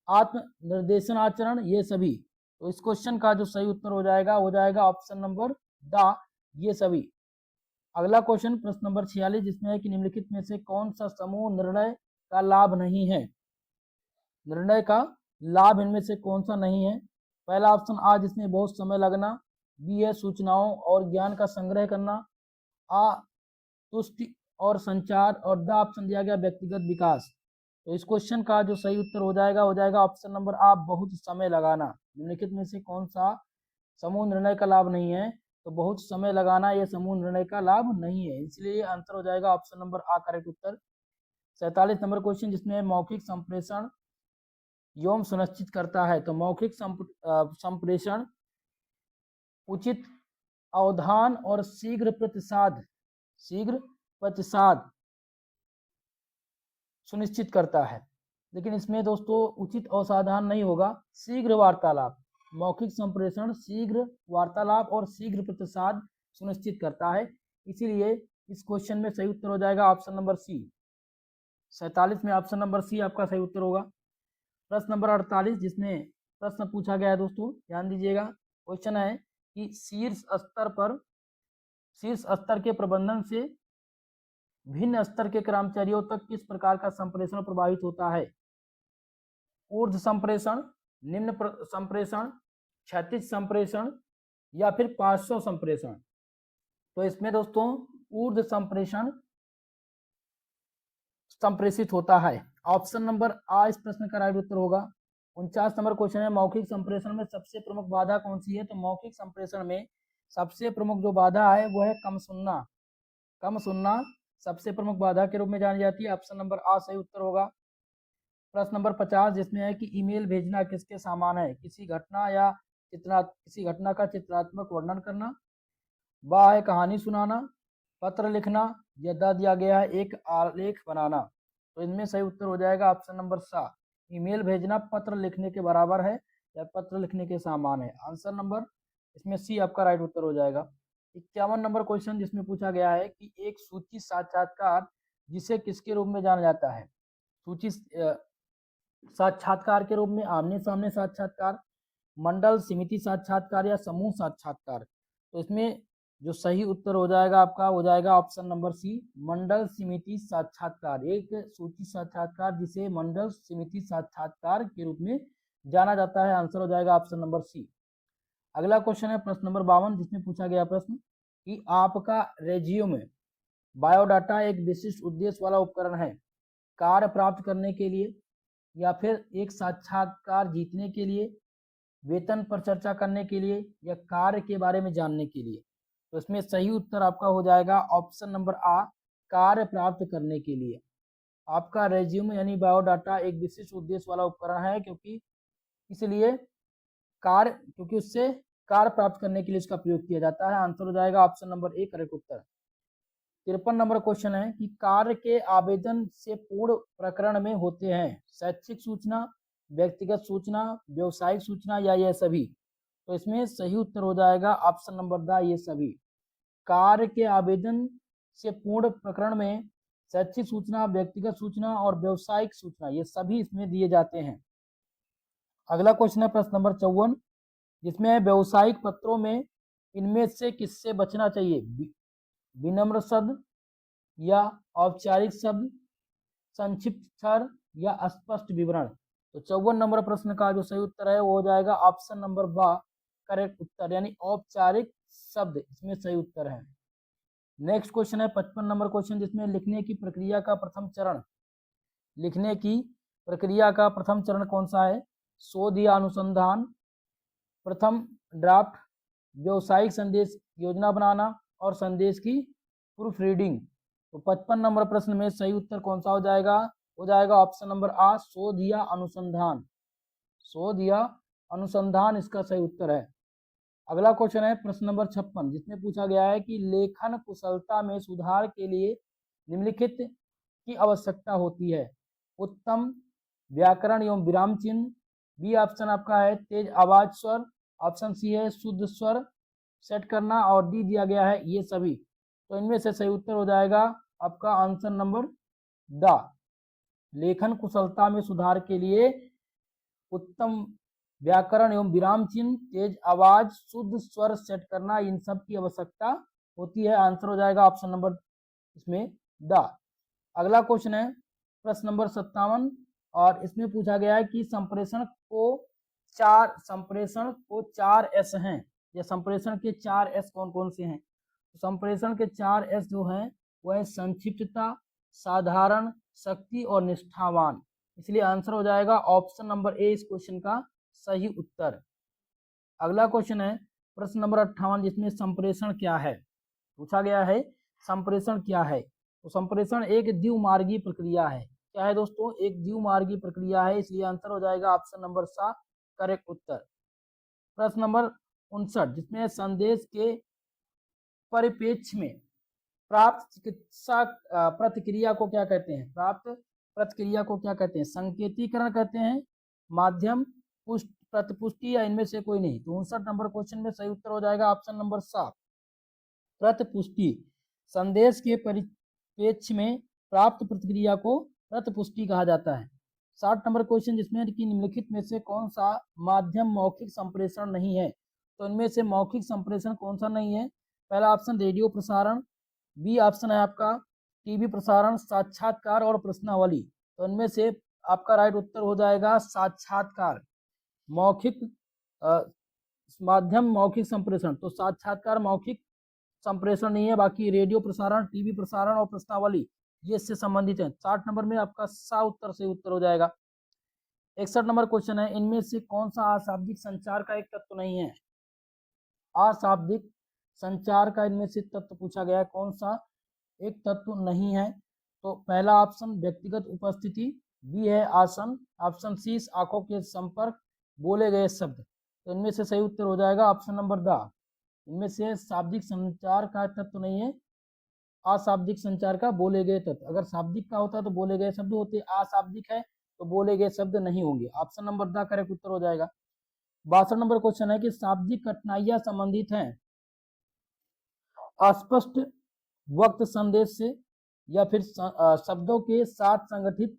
आत्म निर्देशन आचरण, ये सभी। तो इस क्वेश्चन का जो सही उत्तर हो जाएगा ऑप्शन नंबर द ये सभी। अगला क्वेश्चन प्रश्न नंबर 46, जिसमें है कि निम्नलिखित में से कौन सा समूह निर्णय का लाभ नहीं है। निर्णय का लाभ इनमें से कौन सा नहीं है। पहला ऑप्शन आ जिसमें बहुत समय लगना, बी है सूचनाओं और ज्ञान का संग्रह करना, आ तुष्टि और संचार, और द ऑप्शन दिया गया व्यक्तिगत विकास। तो इस क्वेश्चन का जो सही उत्तर हो जाएगा ऑप्शन नंबर आ, बहुत समय लगाना। निम्नलिखित में से कौन सा समूह निर्णय का लाभ नहीं है? तो बहुत समय लगाना यह समूह निर्णय का लाभ नहीं है, इसलिए आंसर हो जाएगा ऑप्शन नंबर आ करेक्ट उत्तर। 47 नंबर क्वेश्चन जिसमें मौखिक संप्रेषण एवं सुनिश्चित करता है। तो मौखिक संप्रेषण उचित अवधान और शीघ्र प्रतिसाद सुनिश्चित करता है। लेकिन इसमें दोस्तों उचित अवसाधन नहीं होगा, शीघ्र वार्तालाप। मौखिक संप्रेषण शीघ्र वार्तालाप और शीघ्र प्रतिसाद सुनिश्चित करता है, इसीलिए इस क्वेश्चन में सही उत्तर हो जाएगा ऑप्शन नंबर सी। 47 में ऑप्शन नंबर सी आपका सही उत्तर होगा। प्रश्न नंबर 48 जिसमें प्रश्न पूछा गया है दोस्तों, ध्यान दीजिएगा। क्वेश्चन है कि शीर्ष स्तर के प्रबंधन से भिन्न स्तर के कर्मचारियों तक किस प्रकार का संप्रेषण प्रभावित होता है? ऊर्ध्व संप्रेषण, निम्न संप्रेषण, क्षैतिज संप्रेषण या फिर पार्श्व संप्रेषण। तो इसमें दोस्तों ऊर्ध्व संप्रेषण संप्रेषित होता है। ऑप्शन नंबर आ इस प्रश्न का राइट उत्तर होगा। 49 नंबर क्वेश्चन है मौखिक संप्रेषण में सबसे प्रमुख बाधा कौन सी है? तो मौखिक संप्रेषण में सबसे प्रमुख जो बाधा है वो है कम सुनना सबसे प्रमुख बाधा के रूप में जानी जाती है। ऑप्शन नंबर आ सही उत्तर होगा। प्रश्न नंबर 50 जिसमें है कि ईमेल भेजना किसके समान है? किसी घटना का चित्रात्मक वर्णन करना, बा है कहानी सुनाना, पत्र लिखना, या द दिया गया है एक आलेख बनाना। तो इनमें सही उत्तर हो जाएगा ऑप्शन नंबर सा, ईमेल भेजना पत्र लिखने के बराबर है या पत्र लिखने के समान है। आंसर नंबर इसमें सी आपका राइट उत्तर हो जाएगा। 51 नंबर क्वेश्चन जिसमें पूछा गया है कि एक सूचित साक्षात्कार जिसे किसके रूप में जाना जाता है? सूचित साक्षात्कार के रूप में आमने सामने साक्षात्कार, मंडल समिति साक्षात्कार या समूह साक्षात्कार। तो इसमें जो सही उत्तर हो जाएगा आपका हो जाएगा ऑप्शन नंबर सी, मंडल समिति साक्षात्कार। एक सूचित साक्षात्कार जिसे मंडल समिति साक्षात्कार के रूप में जाना जाता है। आंसर हो जाएगा ऑप्शन नंबर सी। अगला क्वेश्चन है प्रश्न नंबर 52 जिसमें पूछा गया प्रश्न कि आपका रेज्यूमे बायोडाटा एक विशिष्ट उद्देश्य वाला उपकरण है, कार्य प्राप्त करने के लिए या फिर एक साक्षात्कार जीतने के लिए, वेतन पर चर्चा करने के लिए या कार्य के बारे में जानने के लिए। तो इसमें सही उत्तर आपका हो जाएगा ऑप्शन नंबर आ, कार्य प्राप्त करने के लिए। आपका रेज्यूमे यानी बायोडाटा एक विशिष्ट उद्देश्य वाला उपकरण है क्योंकि उससे कार्य प्राप्त करने के लिए इसका प्रयोग किया जाता है। आंसर हो जाएगा option number A correct Uttar. 53 number question है कि कार्य के आवेदन से पूर्ण प्रकरण में होते हैं शैक्षिक सूचना, व्यक्तिगत सूचना, व्यवसायिक सूचना या यह सभी। तो इसमें सही उत्तर हो जाएगा ऑप्शन नंबर द ये सभी। कार्य के आवेदन से पूर्ण प्रकरण में शैक्षिक सूचना, व्यक्तिगत सूचना और व्यवसायिक सूचना ये सभी इसमें दिए जाते हैं। अगला क्वेश्चन है प्रश्न नंबर 54 जिसमें व्यवसायिक पत्रों में इनमें से किससे बचना चाहिए? विनम्र शब्द या औपचारिक शब्द, संक्षिप्त स्वर या स्पष्ट विवरण। तो 54 नंबर प्रश्न का जो सही उत्तर है वो हो जाएगा ऑप्शन नंबर बा करेक्ट उत्तर, यानी औपचारिक शब्द इसमें सही उत्तर है। नेक्स्ट क्वेश्चन है 55 नंबर क्वेश्चन जिसमें लिखने की प्रक्रिया का प्रथम चरण कौन सा है? शोध या अनुसंधान, प्रथम ड्राफ्ट, व्यवसायिक संदेश योजना बनाना और संदेश की प्रूफ रीडिंग। तो 55 नंबर प्रश्न में सही उत्तर कौन सा हो जाएगा ऑप्शन नंबर आ, शोध या अनुसंधान इसका सही उत्तर है। अगला क्वेश्चन है प्रश्न नंबर 56 जिसमें पूछा गया है कि लेखन कुशलता में सुधार के लिए निम्नलिखित की आवश्यकता होती है? उत्तम व्याकरण एवं विराम चिन्ह, बी ऑप्शन आपका है तेज आवाज स्वर, ऑप्शन सी है शुद्ध स्वर सेट करना और डी दिया गया है ये सभी। तो इनमें से सही उत्तर हो जाएगा आपका आंसर नंबर द, लेखन कुशलता में सुधार के लिए उत्तम व्याकरण एवं विराम चिन्ह, तेज आवाज, शुद्ध स्वर सेट करना इन सब की आवश्यकता होती है। आंसर हो जाएगा ऑप्शन नंबर इसमें द। अगला क्वेश्चन है प्रश्न नंबर 57 और इसमें पूछा गया है कि संप्रेषण को चार संप्रेषण को 4 एस हैं, या संप्रेषण के 4 एस कौन कौन से हैं? तो संप्रेषण के 4 एस जो हैं वह संक्षिप्तता, साधारण, शक्ति और निष्ठावान। इसलिए आंसर हो जाएगा ऑप्शन नंबर ए इस क्वेश्चन का सही उत्तर। अगला क्वेश्चन है प्रश्न नंबर 58, जिसमें संप्रेषण क्या है पूछा गया है। संप्रेषण क्या है? तो संप्रेषण एक द्विमार्गी प्रक्रिया है। क्या है दोस्तों? एक द्विमार्गी प्रक्रिया है, इसलिए आंसर हो जाएगा ऑप्शन नंबर सा करेक्ट उत्तर। प्रश्न नंबर 59, जिसमें संदेश के परिप्रेक्ष्य में प्राप्त चिकित्सा प्रतिक्रिया को क्या कहते हैं? प्राप्त प्रतिक्रिया को क्या कहते हैं? संकेतीकरण कहते हैं, माध्यम, प्रतिपुष्टि, या इनमें से कोई नहीं। तो 59 नंबर क्वेश्चन में सही उत्तर हो जाएगा ऑप्शन नंबर 7 प्रतिपुष्टि। संदेश के परिप्रेक्ष्य में प्राप्त प्रतिक्रिया को प्रतिपुष्टि कहा जाता है। 60 नंबर क्वेश्चन, जिसमें कि निम्नलिखित में से कौन सा माध्यम मौखिक संप्रेषण नहीं है? तो इनमें से मौखिक संप्रेषण कौन सा नहीं है? पहला ऑप्शन रेडियो प्रसारण, बी ऑप्शन है आपका टीवी प्रसारण, साक्षात्कार और प्रश्नावली। तो इनमें से आपका राइट उत्तर हो जाएगा साक्षात्कार। मौखिक माध्यम मौखिक संप्रेषण, तो साक्षात्कार मौखिक संप्रेषण नहीं है। बाकी रेडियो प्रसारण, टीवी प्रसारण और प्रश्नावली ये इससे संबंधित है। 60 नंबर में आपका सा उत्तर से उत्तर हो जाएगा। 61 नंबर क्वेश्चन है, इनमें से कौन सा अशाब्दिक संचार का एक तत्व नहीं है? अशाब्दिक संचार का इनमें से तत्व पूछा गया है, कौन सा एक तत्व नहीं है? तो पहला ऑप्शन व्यक्तिगत उपस्थिति, बी है आसन, ऑप्शन सी आंखों के संपर्क, बोले गए शब्द। तो इनमें से सही उत्तर हो जाएगा ऑप्शन नंबर द। इनमें से शाब्दिक संचार का तत्व नहीं है, अशाब्दिक संचार का बोले गए तत्व। अगर शाब्दिक का होता तो बोले गए शब्द होते, अशाब्दिक है तो बोले गए शब्द नहीं होंगे। ऑप्शन नंबर द करेक्ट उत्तर हो जाएगा। 62 नंबर क्वेश्चन है कि शाब्दिक कठिनाइयां संबंधित हैं अस्पष्ट वक्त संदेश से या फिर शब्दों के साथ संगठित।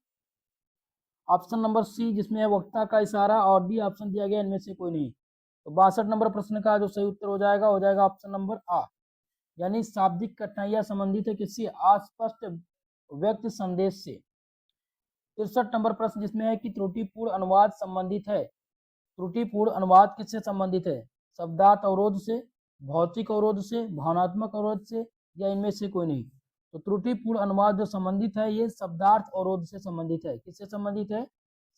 ऑप्शन नंबर सी जिसमें है वक्ता का इशारा, और डी ऑप्शन दिया गया इनमें से कोई नहीं। तो 62 नंबर प्रश्न का जो सही उत्तर हो जाएगा ऑप्शन नंबर आ, यानी शाब्दिक कठिनाइयां संबंधित है किससे? अस्पष्ट व्यक्त संदेश से। 63 नंबर प्रश्न जिसमें है कि त्रुटिपूर्ण अनुवाद संबंधित है। त्रुटिपूर्ण अनुवाद किससे संबंधित है? शब्दार्थ अवरोध से, भौतिक अवरोध से, भावनात्मक अवरोध से, या इनमें से कोई नहीं। तो त्रुटिपूर्ण अनुवाद जो संबंधित है ये शब्दार्थ अवरोध से संबंधित है। किससे संबंधित है?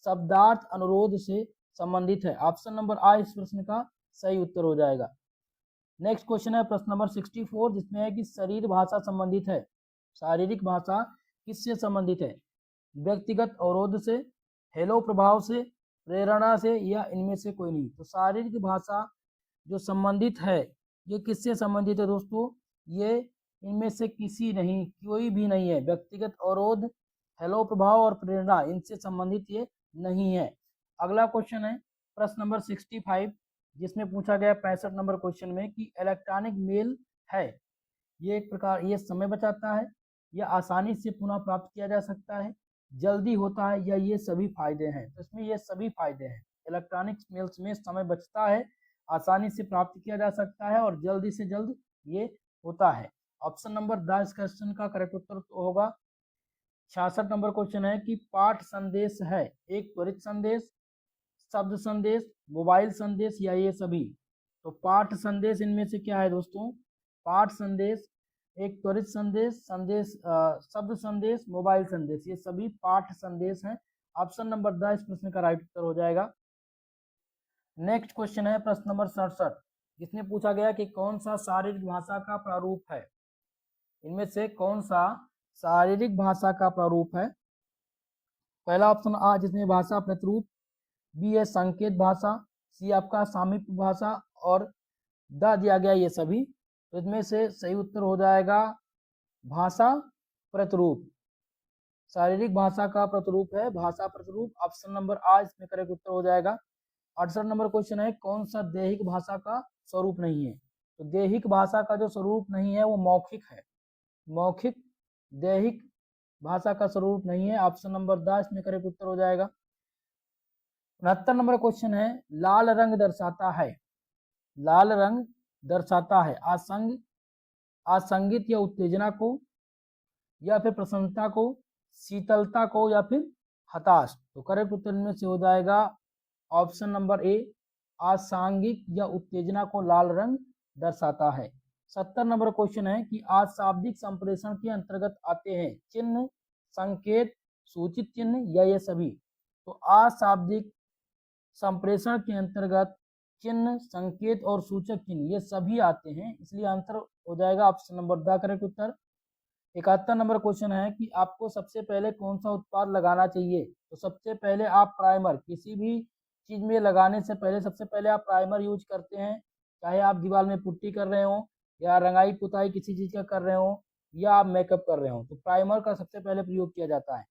शब्दार्थ अनुरोध से संबंधित है। ऑप्शन नंबर आ इस प्रश्न का सही उत्तर हो जाएगा। नेक्स्ट क्वेश्चन है प्रश्न नंबर 64, जिसमें है कि शरीर भाषा संबंधित है। शारीरिक भाषा किससे संबंधित है? व्यक्तिगत अवरोध से, हेलो प्रभाव से, प्रेरणा से, या इनमें से कोई नहीं। तो शारीरिक भाषा जो संबंधित है ये किससे संबंधित है दोस्तों? ये इनमें से किसी नहीं, कोई भी नहीं है। व्यक्तिगत अवरोध, हेलो प्रभाव और प्रेरणा इनसे संबंधित ये नहीं है। अगला क्वेश्चन है प्रश्न नंबर 65, जिसमें पूछा गया 65 नंबर क्वेश्चन में कि इलेक्ट्रॉनिक मेल है ये एक प्रकार ये समय बचाता है, या आसानी से पुनः प्राप्त किया जा सकता है, जल्दी होता है, या ये सभी फायदे हैं। तो इसमें ये सभी फायदे हैं। इलेक्ट्रॉनिक मेल्स में समय बचता है, आसानी से प्राप्त किया जा सकता है, और जल्दी से जल्द ये होता है। ऑप्शन नंबर द इस क्वेश्चन का करेक्ट उत्तर तो होगा। 66 नंबर क्वेश्चन है कि पाठ संदेश है एक त्वरित संदेश, शब्द संदेश, मोबाइल संदेश, या ये सभी। तो पाठ संदेश इनमें से क्या है दोस्तों? पाठ संदेश, एक त्वरित संदेश, शब्द संदेश, मोबाइल संदेश, ये सभी पाठ संदेश हैं। ऑप्शन नंबर द इस प्रश्न का राइट उत्तर हो जाएगा। नेक्स्ट क्वेश्चन है प्रश्न नंबर 67, जिसमें पूछा गया कि कौन सा शारीरिक भाषा का प्रारूप है। इनमें से कौन सा शारीरिक भाषा का प्रारूप है? पहला ऑप्शन आ जिसमें भाषा प्रतिरूप, बी है संकेत भाषा, सी आपका सामीप्य भाषा, और द दिया गया ये सभी। तो इसमें से सही उत्तर हो जाएगा भाषा प्रतिरूप। शारीरिक भाषा का प्रतिरूप है भाषा प्रतिरूप। ऑप्शन नंबर आ इसमें करेक्ट उत्तर हो जाएगा। 68 नंबर क्वेश्चन है कौन सा दैहिक भाषा का स्वरूप नहीं है? तो दैहिक भाषा का जो स्वरूप नहीं है वो मौखिक है। मौखिक दैहिक भाषा का स्वरूप नहीं है। ऑप्शन नंबर द इसमें करेक्ट उत्तर हो जाएगा। 69 नंबर क्वेश्चन है लाल रंग दर्शाता है। लाल रंग दर्शाता है आसंगित या उत्तेजना को, या फिर प्रसन्नता को, शीतलता को, या फिर हताश। तो करेक्ट उत्तर में से हो जाएगा ऑप्शन नंबर ए आसांगिक या उत्तेजना को लाल रंग दर्शाता है। 70 नंबर क्वेश्चन है कि अशाब्दिक संप्रेषण के अंतर्गत आते हैं चिन्ह, संकेत, सूचित चिन्ह या ये सभी। तो अशाब्दिक संप्रेषण के अंतर्गत चिन्ह, संकेत और सूचक चिन्ह ये सभी आते हैं, इसलिए आंसर हो जाएगा option number the correct Uttar. 71 number question है कि आपको सबसे पहले कौन सा उत्पाद लगाना चाहिए। तो सबसे पहले आप प्राइमर, किसी भी चीज में लगाने से पहले सबसे पहले आप प्राइमर यूज करते हैं, चाहे आप दीवार में पुट्टी कर रहे हो या रंगाई पुताई किसी चीज का कर रहे हो या आप मेकअप कर रहे हो, तो प्राइमर का सबसे पहले प्रयोग किया जाता है।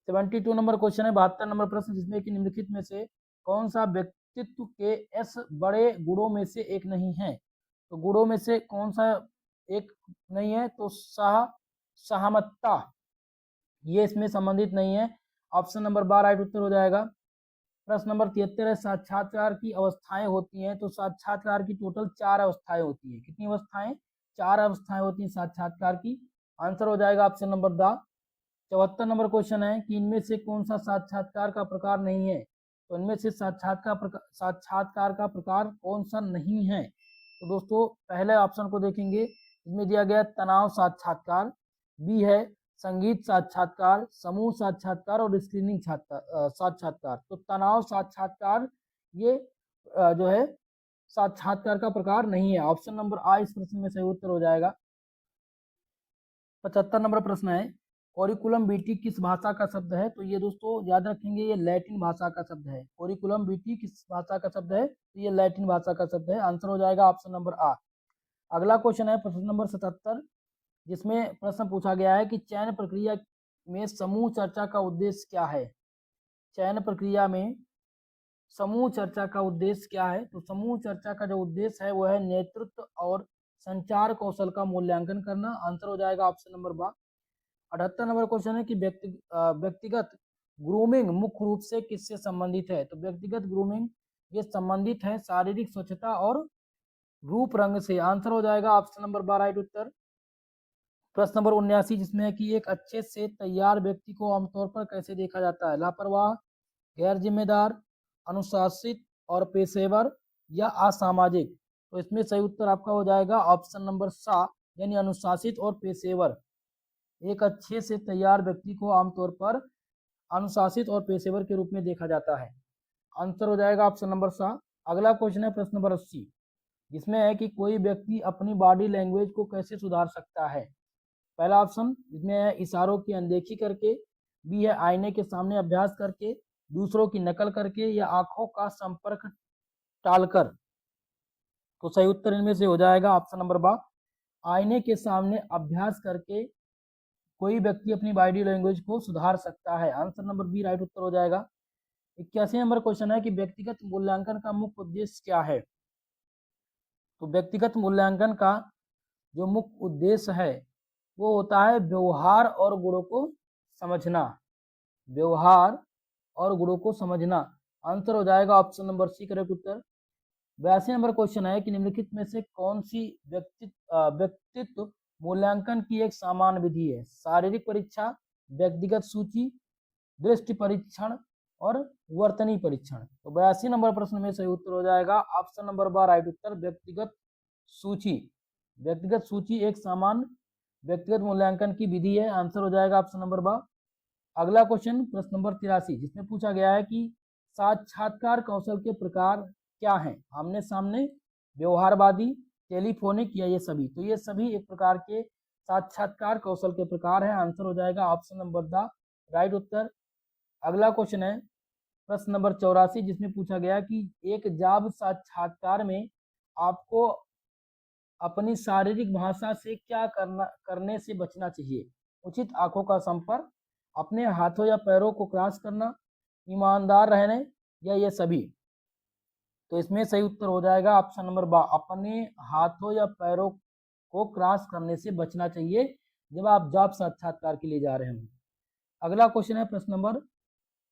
72 नंबर क्वेश्चन है, 72 नंबर प्रश्न, जिसमें कि निम्नलिखित में से कौन सा व्यक्तित्व के एस बड़े गुणों में से एक नहीं है। तो गुणों में से कौन सा एक नहीं है, तो सहमतता ये इसमें संबंधित नहीं है। ऑप्शन नंबर 12 राइट उत्तर हो जाएगा। प्रश्न नंबर 73 है, साक्षात्कार की अवस्थाएं होती हैं। तो साक्षात्कार की टोटल 4 अवस्थाएं होती है। कितनी अवस्थाएं? 4 अवस्थाएं होती हैं साक्षात्कार की। आंसर हो जाएगा option number the. 74 number question है कि इनमें से कौन सा साक्षात्कार का प्रकार नहीं है। तो इनमें से साक्षात्कार का प्रकार कौन सा नहीं है। तो दोस्तों पहले ऑप्शन को देखेंगे, इसमें दिया गया तनाव साक्षात्कार, बी है संगीत साक्षात्कार, समूह साक्षात्कार और स्क्रीनिंग साक्षात्कार। तो तनाव साक्षात्कार ये जो है साक्षात्कार का प्रकार नहीं है। ऑप्शन नंबर आ इस प्रश्न में सही उत्तर हो जाएगा। 75 नंबर प्रश्न है, कोरिकुलम बीटी किस भाषा का शब्द है। तो ये दोस्तों याद रखेंगे, ये लैटिन भाषा का शब्द है। कोरिकुलम बीटी किस भाषा का शब्द है, तो ये लैटिन भाषा का शब्द है। आंसर हो जाएगा ऑप्शन नंबर आ। अगला क्वेश्चन है प्रश्न नंबर 77, जिसमें प्रश्न पूछा गया है कि चयन प्रक्रिया में समूह चर्चा का उद्देश्य क्या है। चयन प्रक्रिया में समूह चर्चा का उद्देश्य क्या है। तो समूह चर्चा का जो उद्देश्य है वो है नेतृत्व और संचार कौशल का मूल्यांकन करना। आंसर हो जाएगा ऑप्शन नंबर बा। 78 नंबर क्वेश्चन है कि व्यक्तिगत ग्रूमिंग मुख्य रूप से किससे संबंधित है। तो व्यक्तिगत ग्रूमिंग ये संबंधित है शारीरिक स्वच्छता और रूप रंग से। आंसर हो जाएगा ऑप्शन नंबर 12 राइट उत्तर। प्रश्न नंबर 79, जिसमें है कि एक अच्छे से तैयार व्यक्ति को आमतौर पर कैसे देखा जाता है। लापरवाह, गैर जिम्मेदार, अनुशासित और पेशेवर या असामाजिक। तो इसमें सही उत्तर आपका हो जाएगा ऑप्शन नंबर सा, यानी अनुशासित और पेशेवर। एक अच्छे से तैयार व्यक्ति को आमतौर पर अनुशासित और पेशेवर के रूप में देखा जाता है। आंसर हो जाएगा ऑप्शन नंबर सा। अगला क्वेश्चन है प्रश्न नंबर 80, जिसमें है कि कोई व्यक्ति अपनी बॉडी लैंग्वेज को कैसे सुधार सकता है। पहला ऑप्शन इसमें है इशारों की अनदेखी करके, बी है आईने के सामने अभ्यास करके, दूसरों की नकल करके या आंखों का संपर्क टालकर। तो सही उत्तर इनमें से हो जाएगा ऑप्शन नंबर बा, आईने के सामने अभ्यास करके कोई व्यक्ति अपनी बॉडी लैंग्वेज को सुधार सकता है। आंसर नंबर बी राइट उत्तर हो जाएगा। 81 नंबर क्वेश्चन है कि व्यक्तिगत मूल्यांकन का मुख्य उद्देश्य क्या है। तो व्यक्तिगत मूल्यांकन का जो मुख्य उद्देश्य है वो होता है व्यवहार और गुणों को समझना। व्यवहार और गुणों को समझना। आंसर हो जाएगा ऑप्शन नंबर सी करेक्ट उत्तर। 82 नंबर क्वेश्चन है कि निम्नलिखित में से कौन सी व्यक्तित्व मूल्यांकन की एक सामान्य विधि है। शारीरिक परीक्षा, व्यक्तिगत सूची, दृष्टि परीक्षण और वर्तनी परीक्षण। तो 82 नंबर प्रश्न में सही उत्तर हो जाएगा ऑप्शन नंबर बा राइट उत्तर, व्यक्तिगत सूची। व्यक्तिगत सूची एक सामान्य व्यक्तिगत मूल्यांकन की विधि है। आंसर हो जाएगा ऑप्शन नंबर बा। अगला क्वेश्चन प्रश्न नंबर 83, जिसमें पूछा गया है कि साक्षात्कार कौशल के प्रकार क्या हैं। आमने सामने, व्यवहारवादी, टेलीफोनिक या ये सभी। तो ये सभी एक प्रकार के साक्षात्कार कौशल के प्रकार हैं। आंसर हो जाएगा ऑप्शन नंबर द राइट उत्तर। अगला क्वेश्चन है प्रश्न नंबर 84, जिसमें पूछा गया कि एक जॉब साक्षात्कार में आपको अपनी शारीरिक भाषा से क्या करने से बचना चाहिए। उचित आंखों का संपर्क, अपने हाथों या पैरों को क्रॉस करना, ईमानदार रहने या ये सभी। तो इसमें सही उत्तर हो जाएगा ऑप्शन नंबर बा, अपने हाथों या पैरों को क्रॉस करने से बचना चाहिए जब आप जॉब साक्षात्कार के लिए जा रहे हो। अगला क्वेश्चन है प्रश्न नंबर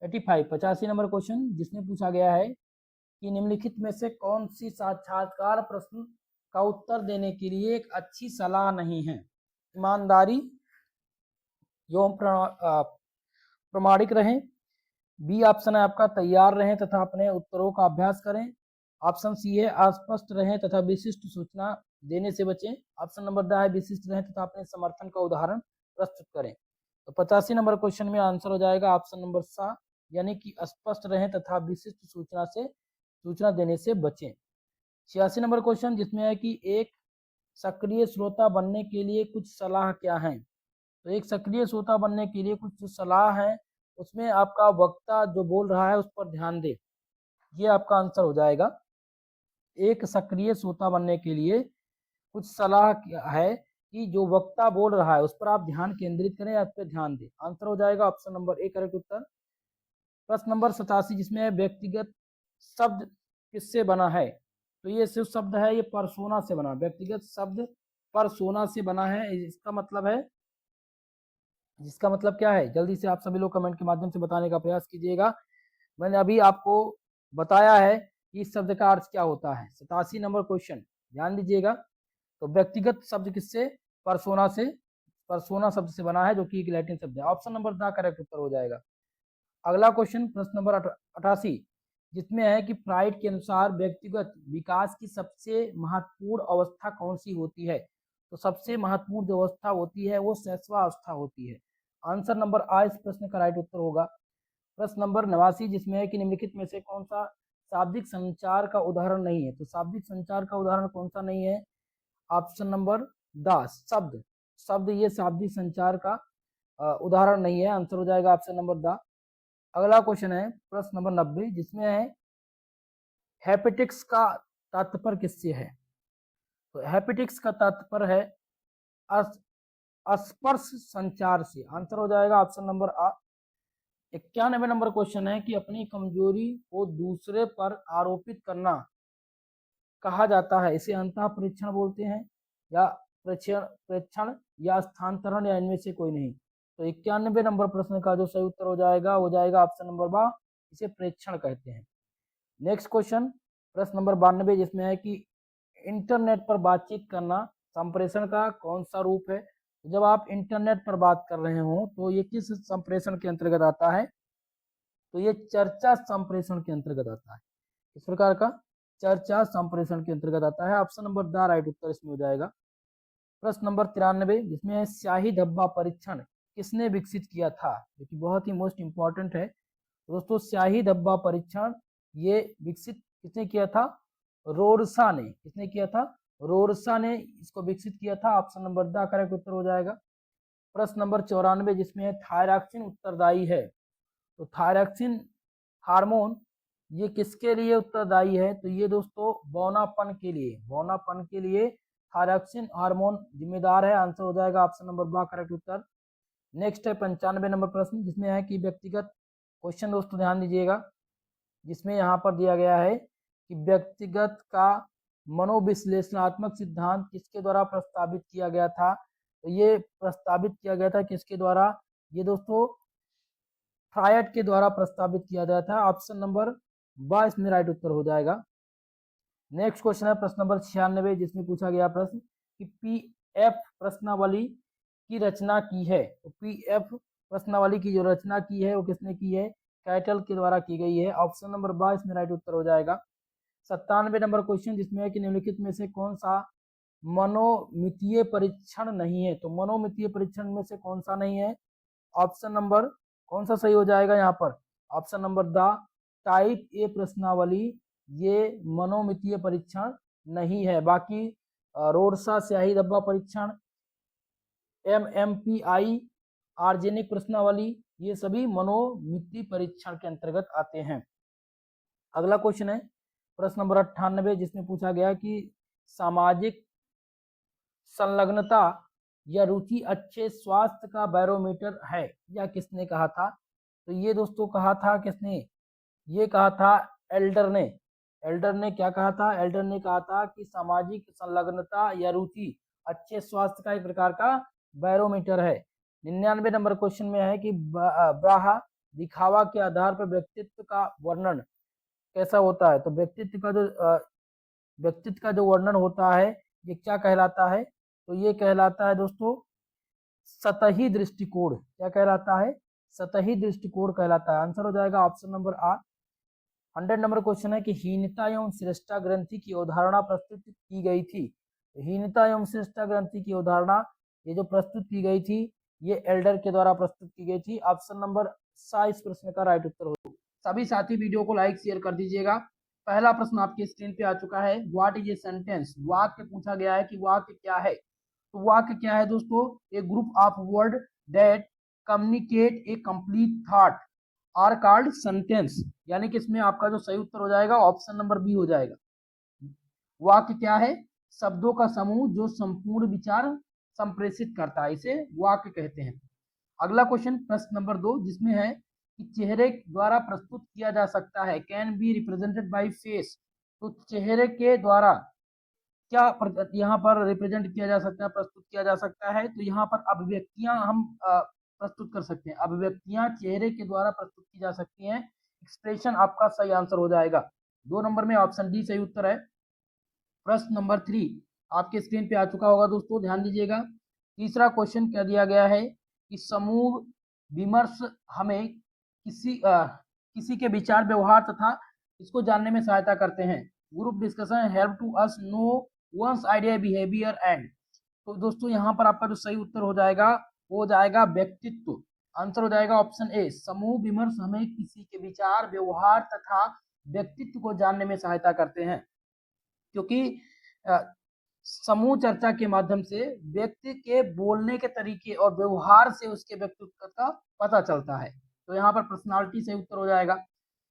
85 नंबर क्वेश्चन, जिसमें पूछा गया है कि निम्नलिखित में से कौन सी साक्षात्कार प्रश्न का उत्तर देने के लिए एक अच्छी सलाह नहीं है। ईमानदारी एवं प्रामाणिक रहें, बी ऑप्शन है आपका तैयार रहें तथा अपने उत्तरों का अभ्यास करें। ऑप्शन सी है अस्पष्ट रहें तथा विशिष्ट सूचना देने से बचें। ऑप्शन नंबर ड है विशिष्ट रहें तथा अपने समर्थन का उदाहरण प्रस्तुत करें। तो 85 नंबर क्वेश्चन में आंसर हो जाएगा ऑप्शन नंबर सा, यानी कि स्पष्ट रहें तथा विशिष्ट सूचना देने से बचें। 86 नंबर क्वेश्चन जिसमें है कि एक सक्रिय श्रोता बनने के लिए कुछ सलाह क्या है। तो एक सक्रिय श्रोता बनने के लिए कुछ जो सलाह है उसमें आपका वक्ता जो बोल रहा है उस पर ध्यान दे, ये आपका आंसर हो जाएगा। एक सक्रिय श्रोता बनने के लिए कुछ सलाह है कि जो वक्ता बोल रहा है उस पर आप ध्यान केंद्रित करें या उस पर ध्यान दें। आंसर हो जाएगा ऑप्शन नंबर ए करेक्ट उत्तर। प्रश्न नंबर 87 जिसमें है व्यक्तिगत शब्द किससे बना है। तो ये सिर्फ शब्द है, ये परसोना से बना। व्यक्तिगत शब्द परसोना से बना है। जिसका मतलब क्या है, जल्दी से आप सभी लोग कमेंट के माध्यम से बताने का प्रयास कीजिएगा। मैंने अभी आपको बताया है कि इस शब्द का अर्थ क्या होता है। 87 नंबर क्वेश्चन ध्यान दीजिएगा। तो व्यक्तिगत शब्द किससे, परसोना शब्द से बना है, जो कि एक लैटिन शब्द है। ऑप्शन नंबर द करेक्ट उत्तर हो जाएगा। अगला क्वेश्चन प्रश्न नंबर 88 जिसमें है कि फ्राइड के अनुसार व्यक्तिगत विकास की सबसे महत्वपूर्ण अवस्था कौन सी होती है। तो सबसे महत्वपूर्ण जो अवस्था होती है वो शैशवावस्था होती है। आंसर नंबर आ इस प्रश्न का राइट उत्तर होगा। प्रश्न नंबर 89 जिसमें है कि निम्नलिखित में से कौन सा शाब्दिक संचार का उदाहरण नहीं है। तो शाब्दिक संचार का उदाहरण कौन सा नहीं है। ऑप्शन नंबर द शब्द ये शाब्दिक संचार का उदाहरण नहीं है। आंसर हो जाएगा ऑप्शन नंबर द। अगला क्वेश्चन है प्रश्न नंबर 90 जिसमें है हैपेटिक्स का तात्पर्य किससे है। तो हैपेटिक्स का तात्पर्य है स्पर्श संचार से। आंसर हो जाएगा ऑप्शन नंबर आ। 91 नंबर क्वेश्चन है कि अपनी कमजोरी को दूसरे पर आरोपित करना कहा जाता है, इसे अंतः परीक्षण बोलते हैं, या प्रेक्षण या स्थानांतरण, या इनमें से कोई नहीं। तो 91 नंबर प्रश्न का जो सही उत्तर हो जाएगा ऑप्शन नंबर बा, इसे प्रेक्षण कहते हैं। नेक्स्ट क्वेश्चन प्रश्न नंबर 92 जिसमें है कि इंटरनेट पर बातचीत करना संप्रेषण का कौन सा रूप है। जब आप इंटरनेट पर बात कर रहे हो तो ये किस संप्रेषण के अंतर्गत आता है। तो ये चर्चा संप्रेषण के अंतर्गत आता है। इस प्रकार का चर्चा संप्रेषण के अंतर्गत आता है। ऑप्शन नंबर द राइट उत्तर इसमें हो जाएगा। प्रश्न नंबर 93 जिसमें है स्याही धब्बा परीक्षण किसने विकसित किया था, जो कि बहुत ही मोस्ट इंपॉर्टेंट है दोस्तों। स्याही धब्बा परीक्षण ये विकसित किसने किया था, रोरसा ने। किसने किया था, रोरसा ने इसको विकसित किया था। ऑप्शन नंबर द करेक्ट उत्तर हो जाएगा। प्रश्न नंबर 94 जिसमें है थायरॉक्सिन उत्तरदायी है। तो थायरॉक्सिन हार्मोन ये किसके लिए उत्तरदायी है। तो ये दोस्तों बौनापन के लिए थायरॉक्सिन हार्मोन जिम्मेदार है। आंसर हो जाएगा ऑप्शन नंबर बा करेक्ट उत्तर। नेक्स्ट है 95 नंबर प्रश्न जिसमें है कि व्यक्तिगत क्वेश्चन दोस्तों ध्यान दीजिएगा, जिसमें यहाँ पर दिया गया है कि व्यक्तिगत का मनोविश्लेषणात्मक सिद्धांत किसके द्वारा प्रस्तावित किया गया था। तो ये प्रस्तावित किया गया था किसके द्वारा, ये दोस्तों फ्रायड के द्वारा प्रस्तावित किया गया था। ऑप्शन नंबर बा इसमें राइट उत्तर हो जाएगा। नेक्स्ट क्वेश्चन है प्रश्न नंबर 96 जिसमें पूछा गया प्रश्न कि पीएफ प्रश्नावली की रचना की है। तो पीएफ प्रश्नावली की जो रचना की है वो किसने की है, कैटल के द्वारा की गई है। ऑप्शन नंबर बा इसमें राइट उत्तर हो जाएगा। 97 नंबर क्वेश्चन जिसमें है कि निम्नलिखित में से कौन सा मनोमितीय परीक्षण नहीं है। तो मनोमितीय परीक्षण में से कौन सा नहीं है। ऑप्शन नंबर कौन सा सही हो जाएगा यहाँ पर, option number the type A प्रश्नावली ये मनोमितीय परीक्षण नहीं है। बाकी रोरसा स्याही धब्बा परीक्षण, MMPI आर्जेनिक प्रश्नावली ये सभी मनोमितीय परीक्षण के अंतर्गत आते हैं। अगला क्वेश्चन है प्रश्न नंबर 98 जिसमें पूछा गया कि सामाजिक संलग्नता या रुचि अच्छे स्वास्थ्य का बैरोमीटर है, या किसने कहा था। तो ये दोस्तों कहा था किसने, ये कहा था एल्डर ने। एल्डर ने क्या कहा था, एल्डर ने कहा था कि सामाजिक संलग्नता या रुचि अच्छे स्वास्थ्य का एक प्रकार का बैरोमीटर है। 99 नंबर क्वेश्चन में है कि ब्राहा दिखावा के आधार पर व्यक्तित्व का वर्णन कैसा होता है। तो व्यक्तित्व का जो वर्णन होता है ये क्या कहलाता है। तो ये कहलाता है दोस्तों सतही दृष्टिकोण। क्या कहलाता है, सतही दृष्टिकोण कहलाता है। आंसर हो जाएगा option number R. 100 number question है कि हीनता एवं श्रेष्ठता ग्रंथि की अवधारणा प्रस्तुत की गई थी। हीनता एवं श्रेष्ठता ग्रंथि की अवधारणा ये जो प्रस्तुत की गई थी ये एल्डर के द्वारा प्रस्तुत की गई थी। ऑप्शन नंबर सा इस प्रश्न का राइट उत्तर होगा। सभी साथी वीडियो को लाइक शेयर कर दीजिएगा। पहला प्रश्न आपके स्क्रीन पे आ चुका है, व्हाट इज ए सेंटेंस। वाक्य पूछा गया है कि वाक्य क्या है। तो वाक्य क्या है दोस्तों, a group of word that communicate a complete thought are called sentence. यानी कि इसमें आपका जो सही उत्तर हो जाएगा ऑप्शन नंबर बी हो जाएगा। वाक्य क्या है, शब्दों का समूह जो संपूर्ण विचार संप्रेषित करता है, इसे वाक्य कहते हैं। अगला क्वेश्चन प्रश्न नंबर 2 जिसमें है कि चेहरे द्वारा प्रस्तुत किया जा सकता है, can be represented by face. तो चेहरे के द्वारा क्या यहाँ पर रिप्रेजेंट किया जा सकता है, प्रस्तुत किया जा सकता है। तो यहाँ पर अभिव्यक्तियां हम प्रस्तुत कर सकते हैं। अभिव्यक्तियां चेहरे के द्वारा प्रस्तुत की जा सकती हैं। एक्सप्रेशन आपका सही आंसर हो जाएगा। 2 नंबर में ऑप्शन डी सही उत्तर है। प्रश्न नंबर 3 आपके स्क्रीन पे आ चुका होगा दोस्तों, ध्यान दीजिएगा। तीसरा क्वेश्चन क्या दिया गया है कि समूह विमर्श हमें किसी के विचार व्यवहार तथा इसको जानने में सहायता करते हैं। Group discussion help to us know one's idea behaviour and. तो दोस्तों यहाँ पर आपका जो सही उत्तर हो जाएगा वो हो जाएगा व्यक्तित्व। आंसर हो जाएगा ऑप्शन ए। समूह विमर्श हमें किसी के विचार व्यवहार तथा व्यक्तित्व को जानने में सहायता करते हैं, क्योंकि समूह चर्चा के माध्यम से व्यक्ति के बोलने के तरीके और व्यवहार से उसके व्यक्तित्व का पता चलता है। तो यहाँ पर पर्सनालिटी से उत्तर हो जाएगा।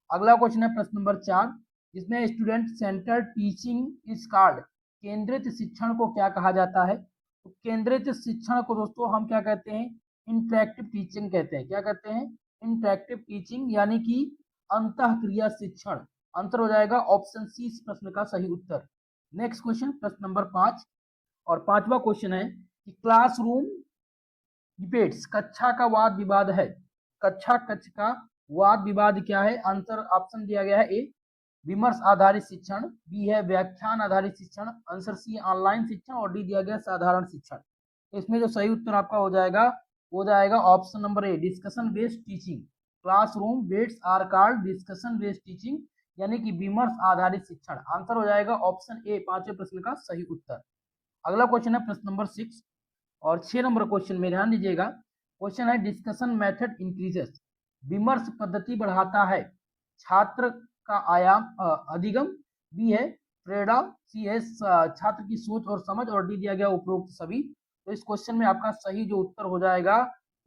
अगला क्वेश्चन है प्रश्न नंबर 4 जिसमें student centre teaching is called. केंद्रित शिक्षण को क्या कहा जाता है। तो केंद्रित शिक्षण को दोस्तों हम क्या कहते हैं, इंटरेक्टिव टीचिंग कहते हैं। क्या कहते हैं, इंटरेक्टिव टीचिंग, यानी कि अंतःक्रिया शिक्षण। आंसर हो जाएगा ऑप्शन सी इस प्रश्न का सही उत्तर। नेक्स्ट क्वेश्चन प्रश्न नंबर 5 और पांचवा क्वेश्चन है कि क्लासरूम डिबेट्स कक्षा का वाद विवाद है। कक्षा कक्ष का वाद विवाद क्या है। आंसर ऑप्शन दिया गया है ए विमर्श आधारित शिक्षण, बी है व्याख्यान आधारित शिक्षण, आंसर सी ऑनलाइन शिक्षण और डी दिया गया साधारण शिक्षण। इसमें जो सही उत्तर आपका हो जाएगा option number A discussion based teaching. Classroom debates are called discussion based teaching, यानी कि विमर्श आधारित शिक्षण। आंसर हो जाएगा ऑप्शन ए पांचवें प्रश्न का सही उत्तर। अगला क्वेश्चन है प्रश्न नंबर 6 और 6 नंबर क्वेश्चन में ध्यान दीजिएगा। क्वेश्चन है डिस्कशन मेथड इंक्रीजेस। विमर्श पद्धति बढ़ाता है छात्र का आयाम अधिगम, बी है प्रेरणा, सी है छात्र की सोच और समझ और डी दिया गया उपरोक्त सभी। तो इस क्वेश्चन में आपका सही जो उत्तर हो जाएगा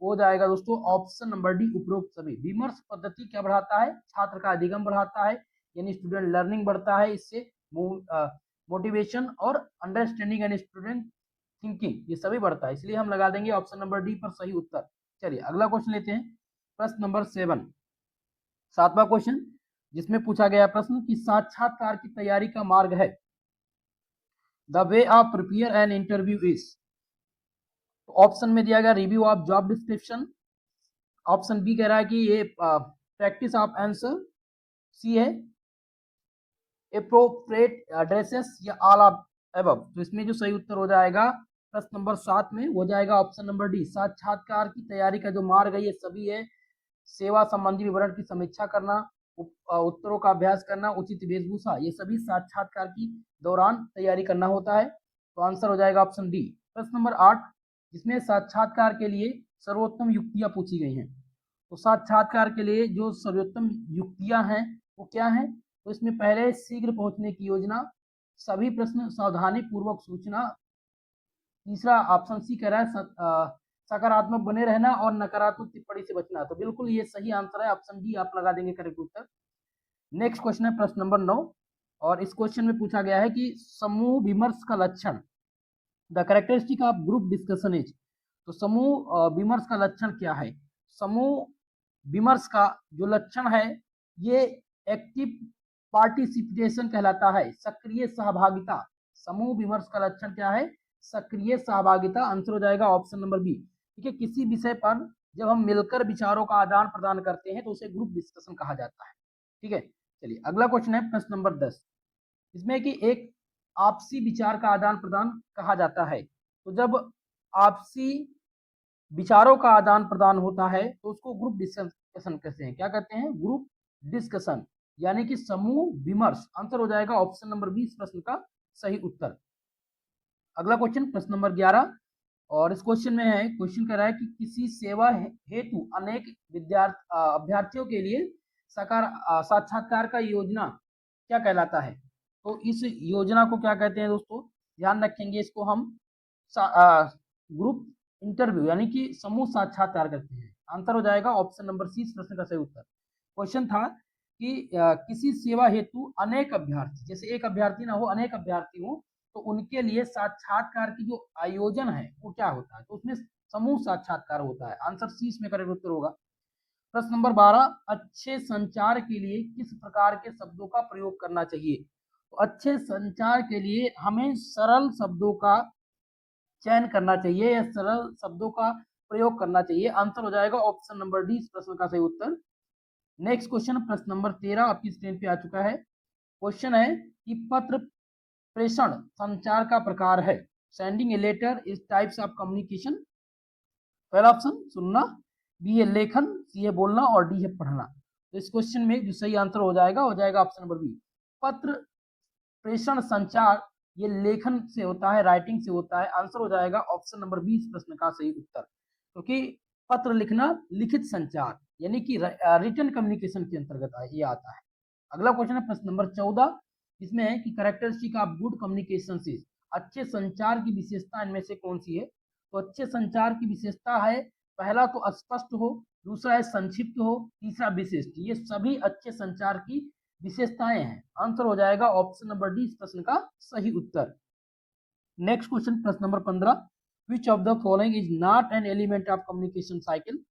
वो जाएगा दोस्तों ऑप्शन नंबर डी उपरोक्त सभी। विमर्श पद्धति क्या बढ़ाता है, छात्र का अधिगम बढ़ाता है, यानी स्टूडेंट लर्निंग बढ़ता है, इससे मोटिवेशन और अंडरस्टैंडिंग एंड स्टूडेंट थिंकिंग ये सभी बढ़ता है, इसलिए हम लगा देंगे ऑप्शन नंबर डी पर सही उत्तर। चलिए अगला क्वेश्चन लेते हैं प्रश्न नंबर 7 सातवां क्वेश्चन जिसमें पूछा गया प्रश्न कि साक्षात्कार की तैयारी का मार्ग है। The way of prepare an interview is. Option में दिया गया review of job description, option B कह रहा है कि ये प्रैक्टिस ऑफ आंसर, सी है एप्रोप्रिएट ड्रेसेस या ऑल ऑफ एबव। तो इसमें जो सही उत्तर हो जाएगा प्रश्न नंबर 7 में हो जाएगा ऑप्शन नंबर डी। साक्षात्कार की तैयारी का जो मार्ग है ये सभी है सेवा संबंधी विवरण की समीक्षा करना, उत्तरों का अभ्यास करना, उचित वेशभूषा, ये सभी साक्षात्कार की दौरान तैयारी करना होता है। तो आंसर हो जाएगा ऑप्शन डी। प्रश्न नंबर 8 जिसमें साक्षात्कार के लिए सर्वोत्तम युक्तियां पूछी गई हैं। तो साक्षात्कार के लिए जो सर्वोत्तम युक्तियां हैं वो क्या हैं। तो इसमें पहले शीघ्र पहुंचने की योजना, सभी प्रश्न सावधानी पूर्वक सूचना, तीसरा ऑप्शन सी कह रहा है सकारात्मक बने रहना और नकारात्मक टिप्पणी से बचना। तो बिल्कुल ये सही आंसर है, ऑप्शन डी आप लगा देंगे करेक्ट उत्तर। नेक्स्ट क्वेश्चन है प्रश्न नंबर 9 और इस क्वेश्चन में पूछा गया है कि समूह विमर्श का लक्षण, the characteristic of group discussion is. तो समूह विमर्श का लक्षण क्या है। समूह विमर्श का जो लक्षण है ये एक्टिव पार्टिसिपेशन कहलाता है, सक्रिय सहभागिता। समूह विमर्श का लक्षण क्या है, सक्रिय सहभागिता। आंसर हो जाएगा ऑप्शन नंबर बी। ठीक है, किसी विषय पर जब हम मिलकर विचारों का आदान प्रदान करते हैं तो उसे ग्रुप डिस्कशन कहा जाता है। ठीक है, चलिए अगला क्वेश्चन है प्रश्न नंबर 10 इसमें कि एक आपसी विचार का आदान प्रदान कहा जाता है। तो जब आपसी विचारों का आदान प्रदान होता है तो उसको ग्रुप डिस्कशन कहते हैं। क्या कहते हैं? ग्रुप डिस्कशन, यानी कि समूह विमर्श। आंसर हो जाएगा ऑप्शन नंबर 20 प्रश्न का सही उत्तर। अगला क्वेश्चन प्रश्न नंबर 11, और इस क्वेश्चन में है, क्वेश्चन कह रहा है कि किसी सेवा हेतु अनेक अभ्यर्थियों के लिए साक्षात्कार का योजना क्या कहलाता है? तो इस योजना को क्या कहते हैं दोस्तों? ध्यान रखेंगे, इसको हम ग्रुप इंटरव्यू यानी कि समूह साक्षात्कार करते हैं। आंसर हो जाएगा ऑप्शन नंबर सी इस प्रश्न का सही उत्तर। क्वेश्चन था कि किसी सेवा हेतु अनेक अभ्यर्थी, जैसे एक अभ्यर्थी ना हो, अनेक अभ्यर्थी हो, तो उनके लिए साक्षात्कार की जो आयोजन है वो क्या होता है? तो उसमें समूह साक्षात्कार होता है। आंसर सी इसमें करेक्ट उत्तर होगा। प्रश्न नंबर 12, अच्छे संचार के लिए किस प्रकार के शब्दों का प्रयोग करना चाहिए? तो अच्छे संचार के लिए हमें सरल शब्दों का चयन करना चाहिए या सरल शब्दों का प्रयोग करना चाहिए। आंसर हो जाएगा ऑप्शन नंबर डी इस प्रश्न का सही उत्तर। नेक्स्ट क्वेश्चन प्रश्न नंबर 13 आपकी स्क्रीन पे आ चुका है। क्वेश्चन है कि पत्र प्रेषण संचार का प्रकार है। Sending a letter is types of communication. पहला ऑप्शन सुनना, बी है लेखन, सी है बोलना और डी है पढ़ना। तो इस क्वेश्चन में जो सही आंसर हो जाएगा ऑप्शन नंबर बी। पत्र प्रेषण संचार ये लेखन से होता है, राइटिंग से होता है। आंसर हो जाएगा ऑप्शन नंबर 20 प्रश्न का सही उत्तर, क्योंकि पत्र लिखना लिखित संचार यानी कि रिटन कम्युनिकेशन के अंतर्गत ये आता है। अगला क्वेश्चन है प्रश्न नंबर 14, इसमें है कि characteristic of good communication is, अच्छे संचार की विशेषता इनमें से कौन सी है? तो अच्छे संचार की विशेषता है, पहला तो स्पष्ट हो, दूसरा है संक्षिप्त हो, तीसरा विशिष्ट। ये सभी अच्छे संचार की विशेषताएं हैं। आंसर हो जाएगा ऑप्शन नंबर डी इस प्रश्न का सही उत्तर। नेक्स्ट क्वेश्चन प्रश्न number 15, which of the following is not an element of communication cycle?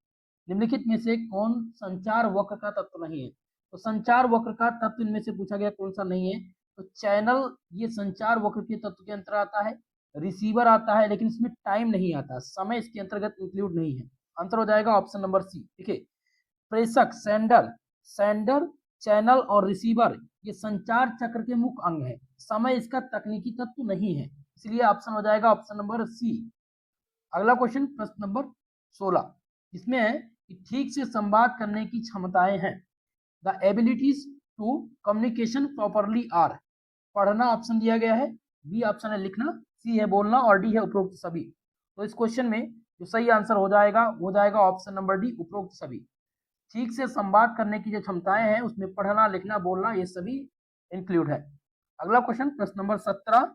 निम्नलिखित में से कौन संचार वक्र का तत्व नहीं है? तो संचार वक्र का तत्व इनमें से पूछा गया कौन सा नहीं है? तो चैनल ये संचार वक्र के तत्व के अंतर्गत आता है। रिसीवर आता है, लेकिन इसमें टाइम नहीं आता, समय इसके अंतर्गत इंक्लूड नहीं है। आंसर हो जाएगा ऑप्शन नंबर सी। ठीक है, प्रेषक सेंडर, सेंडर चैनल और रिसीवर ये संचार चक्र के मुख्य अंग है। समय इसका तकनीकी तत्व नहीं है, इसलिए ऑप्शन हो जाएगा ऑप्शन नंबर सी। अगला क्वेश्चन प्रश्न नंबर 16, इसमें है कि ठीक से संवाद करने की क्षमताएं हैं। The abilities to communication properly are, पढ़ना ऑप्शन दिया गया है, बी ऑप्शन है लिखना, सी है बोलना और डी है उपरोक्त सभी। तो इस क्वेश्चन में जो सही आंसर हो जाएगा ऑप्शन नंबर डी उपरोक्त सभी। ठीक से संवाद करने की जो क्षमताएं हैं उसमें पढ़ना, लिखना, बोलना ये सभी इंक्लूड है। अगला क्वेश्चन प्रश्न नंबर 17,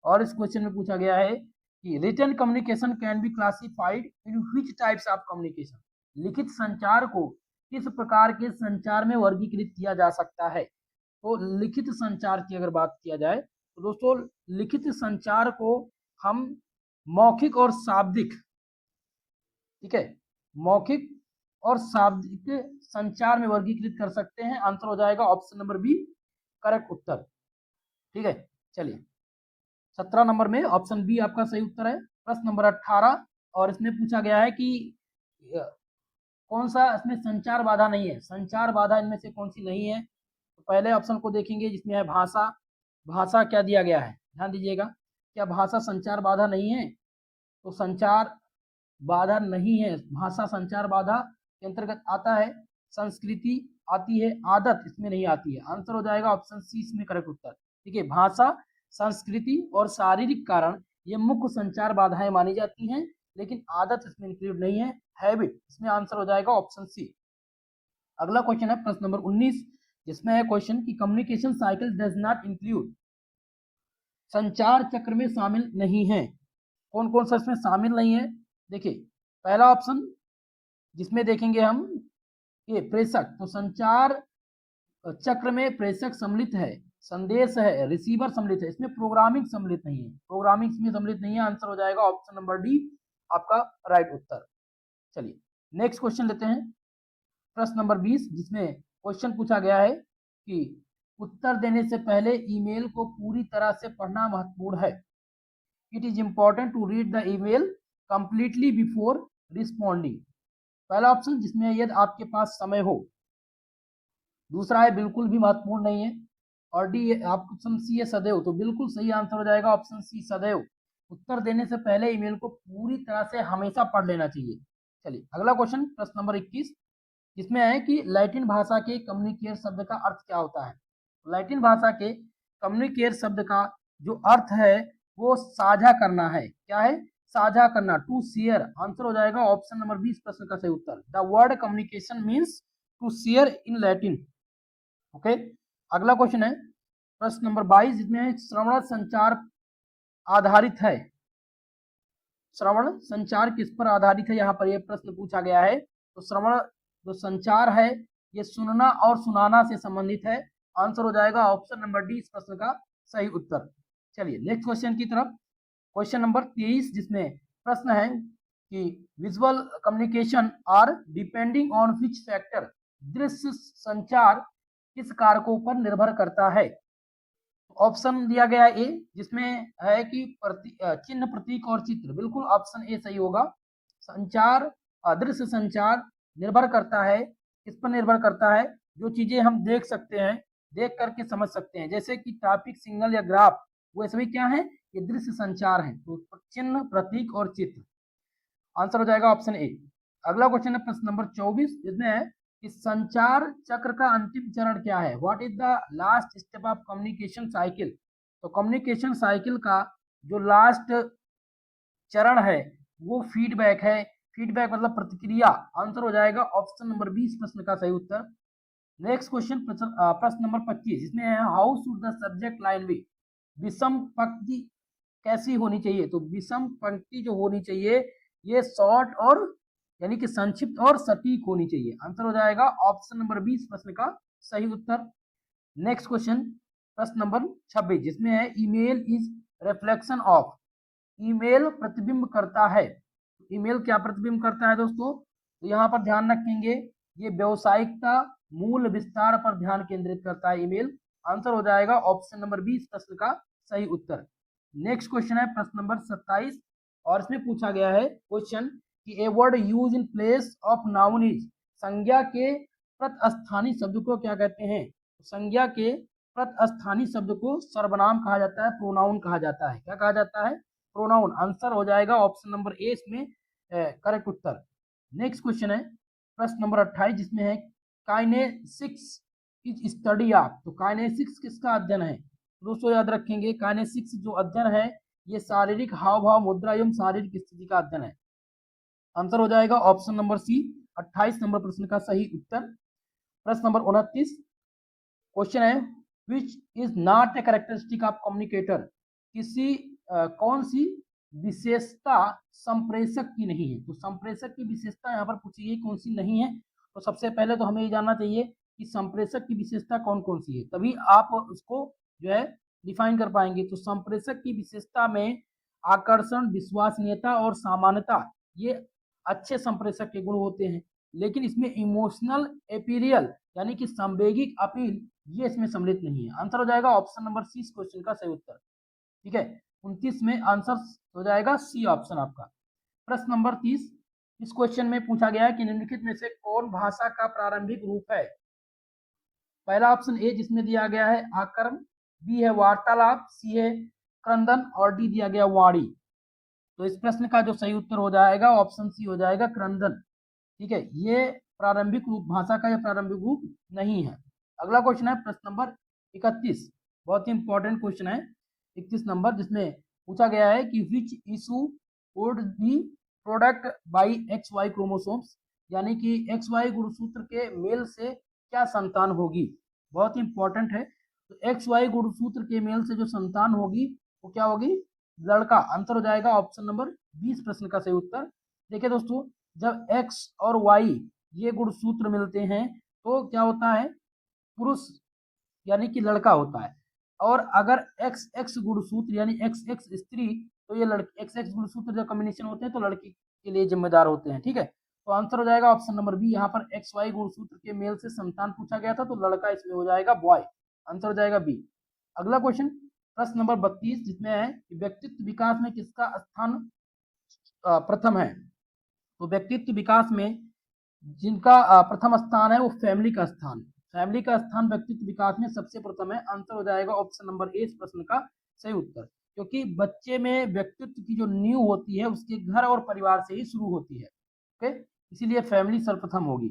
और इस क्वेश्चन में पूछा गया है कि written communication can be classified in which types of communication? लिखित संचार को किस प्रकार के संचार में वर्गीकृत किया जा सकता है? तो लिखित संचार की अगर बात किया जाए तो दोस्तों लिखित संचार को हम मौखिक और शाब्दिक, ठीक है, मौखिक और शाब्दिक संचार में वर्गीकृत कर सकते हैं। आंसर हो जाएगा ऑप्शन नंबर बी करेक्ट उत्तर। ठीक है, चलिए 17 नंबर में ऑप्शन बी आपका सही उत्तर है। प्रश्न नंबर 18, और इसमें पूछा गया है कि कौन सा इसमें संचार बाधा नहीं है? संचार बाधा इनमें से कौन सी नहीं है? तो पहले ऑप्शन को देखेंगे जिसमें है भाषा। भाषा क्या दिया गया है, ध्यान दीजिएगा, क्या भाषा संचार बाधा नहीं है? तो संचार बाधा नहीं है, भाषा संचार बाधा के अंतर्गत आता है। संस्कृति आती है, आदत इसमें नहीं आती है। आंसर हो जाएगा ऑप्शन सी इसमें करेक्ट उत्तर। ठीक है, भाषा, संस्कृति और शारीरिक कारण ये मुख्य संचार बाधाएं मानी जाती हैं, लेकिन आदत इसमें इंक्लूड नहीं है। हैबिट इसमें आंसर हो जाएगा ऑप्शन सी। अगला क्वेश्चन है प्रश्न नंबर 19, जिसमें है क्वेश्चन की communication cycle does not include, संचार चक्र में शामिल नहीं है। कौन कौन सा इसमें शामिल नहीं है? देखिए पहला ऑप्शन जिसमें देखेंगे हम ये प्रेषक, तो संचार चक्र में प्रेषक सम्मिलित है, संदेश है, रिसीवर सम्मिलित है, इसमें प्रोग्रामिंग सम्मिलित नहीं है। प्रोग्रामिंग इसमें सम्मिलित नहीं है। आंसर हो जाएगा ऑप्शन नंबर डी आपका राइट उत्तर। चलिए नेक्स्ट क्वेश्चन लेते हैं, प्रश्न नंबर 20, जिसमें क्वेश्चन पूछा गया है कि उत्तर देने से पहले ईमेल को पूरी तरह से पढ़ना महत्वपूर्ण है। It is important to read the email completely before responding. पहला ऑप्शन जिसमें यदि आपके पास समय हो, दूसरा है बिल्कुल भी महत्वपूर्ण नहीं है, और डी ऑप्शन सी है सदैव। तो बिल्कुल सही आंसर हो जाएगा ऑप्शन सी सदैव। उत्तर देने से पहले ईमेल को पूरी तरह से हमेशा पढ़ लेना चाहिए। चलिए अगला क्वेश्चन, प्रश्न नंबर 21, जिसमें है कि लैटिन भाषा के कम्युनिकेट शब्द का अर्थ क्या होता है। लैटिन भाषा के कम्युनिकेट शब्द का जो अर्थ है वो साझा करना है। क्या है? साझा करना, टू शेयर। आंसर हो जाएगा ऑप्शन नंबर 20 प्रश्न का सही उत्तर। The word communication means to share in लैटिन। ओके, अगला क्वेश्चन है प्रश्न नंबर 22, जिसमें श्रवण संचार आधारित है। श्रवण संचार किस पर आधारित है, यहाँ पर यह प्रश्न पूछा गया है। तो श्रवण जो संचार है ये सुनना और सुनाना से संबंधित है। आंसर हो जाएगा ऑप्शन नंबर डी इस प्रश्न का सही उत्तर। चलिए नेक्स्ट क्वेश्चन की तरफ, क्वेश्चन नंबर 23, जिसमें प्रश्न है कि visual communication are depending on which factor. दृश्य संचार किस कारकों पर निर्भर करता है। ऑप्शन दिया गया ए, जिसमें है कि चिन्ह, प्रतीक और चित्र। बिल्कुल ऑप्शन ए सही होगा। संचार, दृश्य संचार निर्भर करता है, किस पर निर्भर करता है? जो चीजें हम देख सकते हैं, देख करके समझ सकते हैं, जैसे कि ट्रैफिक सिग्नल या ग्राफ, वो सभी क्या है? ये दृश्य संचार है। तो चिन्ह, प्रतीक और चित्र। आंसर हो जाएगा ऑप्शन ए। अगला क्वेश्चन है प्रश्न नंबर 24, जिसमें है कि संचार चक्र का अंतिम चरण क्या है। What is the last step of communication cycle. तो कम्युनिकेशन साइकिल का जो लास्ट चरण है वो फीडबैक है। फीडबैक मतलब प्रतिक्रिया। आंसर हो जाएगा ऑप्शन नंबर 20 प्रश्न का सही उत्तर। नेक्स्ट क्वेश्चन, प्रश्न नंबर 25, जिसमें है how should the subject line be. विषम पंक्ति कैसी होनी चाहिए। तो विषम पंक्ति जो होनी चाहिए ये शॉर्ट और यानी कि संक्षिप्त और सटीक होनी चाहिए। आंसर हो जाएगा ऑप्शन नंबर 20 प्रश्न का सही उत्तर। नेक्स्ट क्वेश्चन, प्रश्न नंबर 26, जिसमें है email is reflection of. Email प्रतिबिंब करता है। ईमेल क्या प्रतिबिंब करता है दोस्तों? तो यहाँ पर ध्यान रखेंगे, ये व्यावसायिकता, मूल विस्तार पर ध्यान केंद्रित करता है ईमेल। आंसर हो जाएगा ऑप्शन नंबर 20 प्रश्न का सही उत्तर। नेक्स्ट क्वेश्चन है प्रश्न नंबर 27, और इसमें पूछा गया है क्वेश्चन कि a word use in place of noun is. संज्ञा के प्रतिस्थानी शब्द को क्या कहते हैं? संज्ञा के प्रतिस्थानी शब्द को सर्वनाम कहा जाता है, प्रोनाउन कहा जाता है। क्या कहा जाता है? प्रोनाउन। आंसर हो जाएगा ऑप्शन नंबर ए इसमें करेक्ट उत्तर। नेक्स्ट क्वेश्चन है प्रश्न नंबर 28, जिसमें है काइनेसिक्स इज स्टडी ऑफ। तो काइनेसिक्स किसका अध्ययन है? दोस्तों याद रखेंगे, काइनेसिक्स जो अध्ययन है ये शारीरिक हाव भाव, मुद्रा एवं शारीरिक स्थिति का अध्ययन है। आंसर हो जाएगा ऑप्शन नंबर सी 28 नंबर प्रश्न का सही उत्तर। प्रश्न नंबर 29, क्वेश्चन है which is not a characteristic of communicator. किसी कौन सी विशेषता संप्रेषक की नहीं है। तो संप्रेषक की विशेषता यहाँ पर पूछी है कौन सी नहीं है। तो सबसे पहले तो हमें ये जानना चाहिए कि संप्रेषक की विशेषता कौन कौन सी है, तभी आप उसको जो है डिफाइन कर पाएंगे। तो संप्रेषक की विशेषता में आकर्षण, विश्वसनीयता और सामान्यता ये अच्छे संप्रेषक के गुण होते हैं। लेकिन इसमें इमोशनल अपीरियल यानी कि संवेगिक अपील ये इसमें सम्मिलित नहीं है। आंसर हो जाएगा ऑप्शन नंबर सी क्वेश्चन का सही उत्तर। ठीक है, 29 में आंसर हो जाएगा सी ऑप्शन आपका। प्रश्न नंबर 30, इस क्वेश्चन में पूछा गया है कि निम्नलिखित में से कौन भाषा का प्रारंभिक रूप है। पहला ऑप्शन ए जिसमें दिया गया है आकर्म, बी है वार्तालाप, सी है क्रंदन और डी दिया गया वाणी। तो इस प्रश्न का जो सही उत्तर हो जाएगा ऑप्शन सी हो जाएगा क्रंदन। ठीक है, ये प्रारंभिक रूप भाषा का यह प्रारंभिक रूप नहीं है। अगला क्वेश्चन है प्रश्न नंबर 31, बहुत ही इंपॉर्टेंट क्वेश्चन है 31 नंबर, जिसमें पूछा गया है कि which issue would be product by X Y chromosomes. यानी कि एक्स वाई गुणसूत्र के मेल से क्या संतान होगी। बहुत ही इंपॉर्टेंट है। तो एक्स वाई गुणसूत्र के मेल से जो संतान होगी वो क्या होगी? लड़का। आंसर हो जाएगा ऑप्शन नंबर 20 प्रश्न का सही उत्तर। देखिए दोस्तों, जब x और y ये गुणसूत्र मिलते हैं तो क्या होता है? पुरुष यानी कि लड़का होता है। और अगर XX गुणसूत्र यानी XX स्त्री, तो ये लड़की। XX गुणसूत्र जब कॉम्बिनेशन होते हैं तो लड़की के लिए जिम्मेदार होते हैं। ठीक है, तो आंसर हो जाएगा ऑप्शन नंबर बी। यहाँ पर XY गुणसूत्र के मेल से संतान पूछा गया था तो लड़का इसमें हो जाएगा बॉय। आंसर हो जाएगा बी। अगला क्वेश्चन प्रश्न नंबर 32, जिसमें है कि व्यक्तित्व विकास में किसका स्थान प्रथम है। तो व्यक्तित्व विकास में जिनका प्रथम स्थान है वो फैमिली का स्थान। फैमिली का स्थान व्यक्तित्व विकास में सबसे प्रथम है। आंसर हो जाएगा ऑप्शन नंबर ए इस प्रश्न का सही उत्तर। क्योंकि बच्चे में व्यक्तित्व की जो नींव होती है उसके घर और परिवार से ही शुरू होती है। ओके, इसीलिए फैमिली सर्वप्रथम होगी।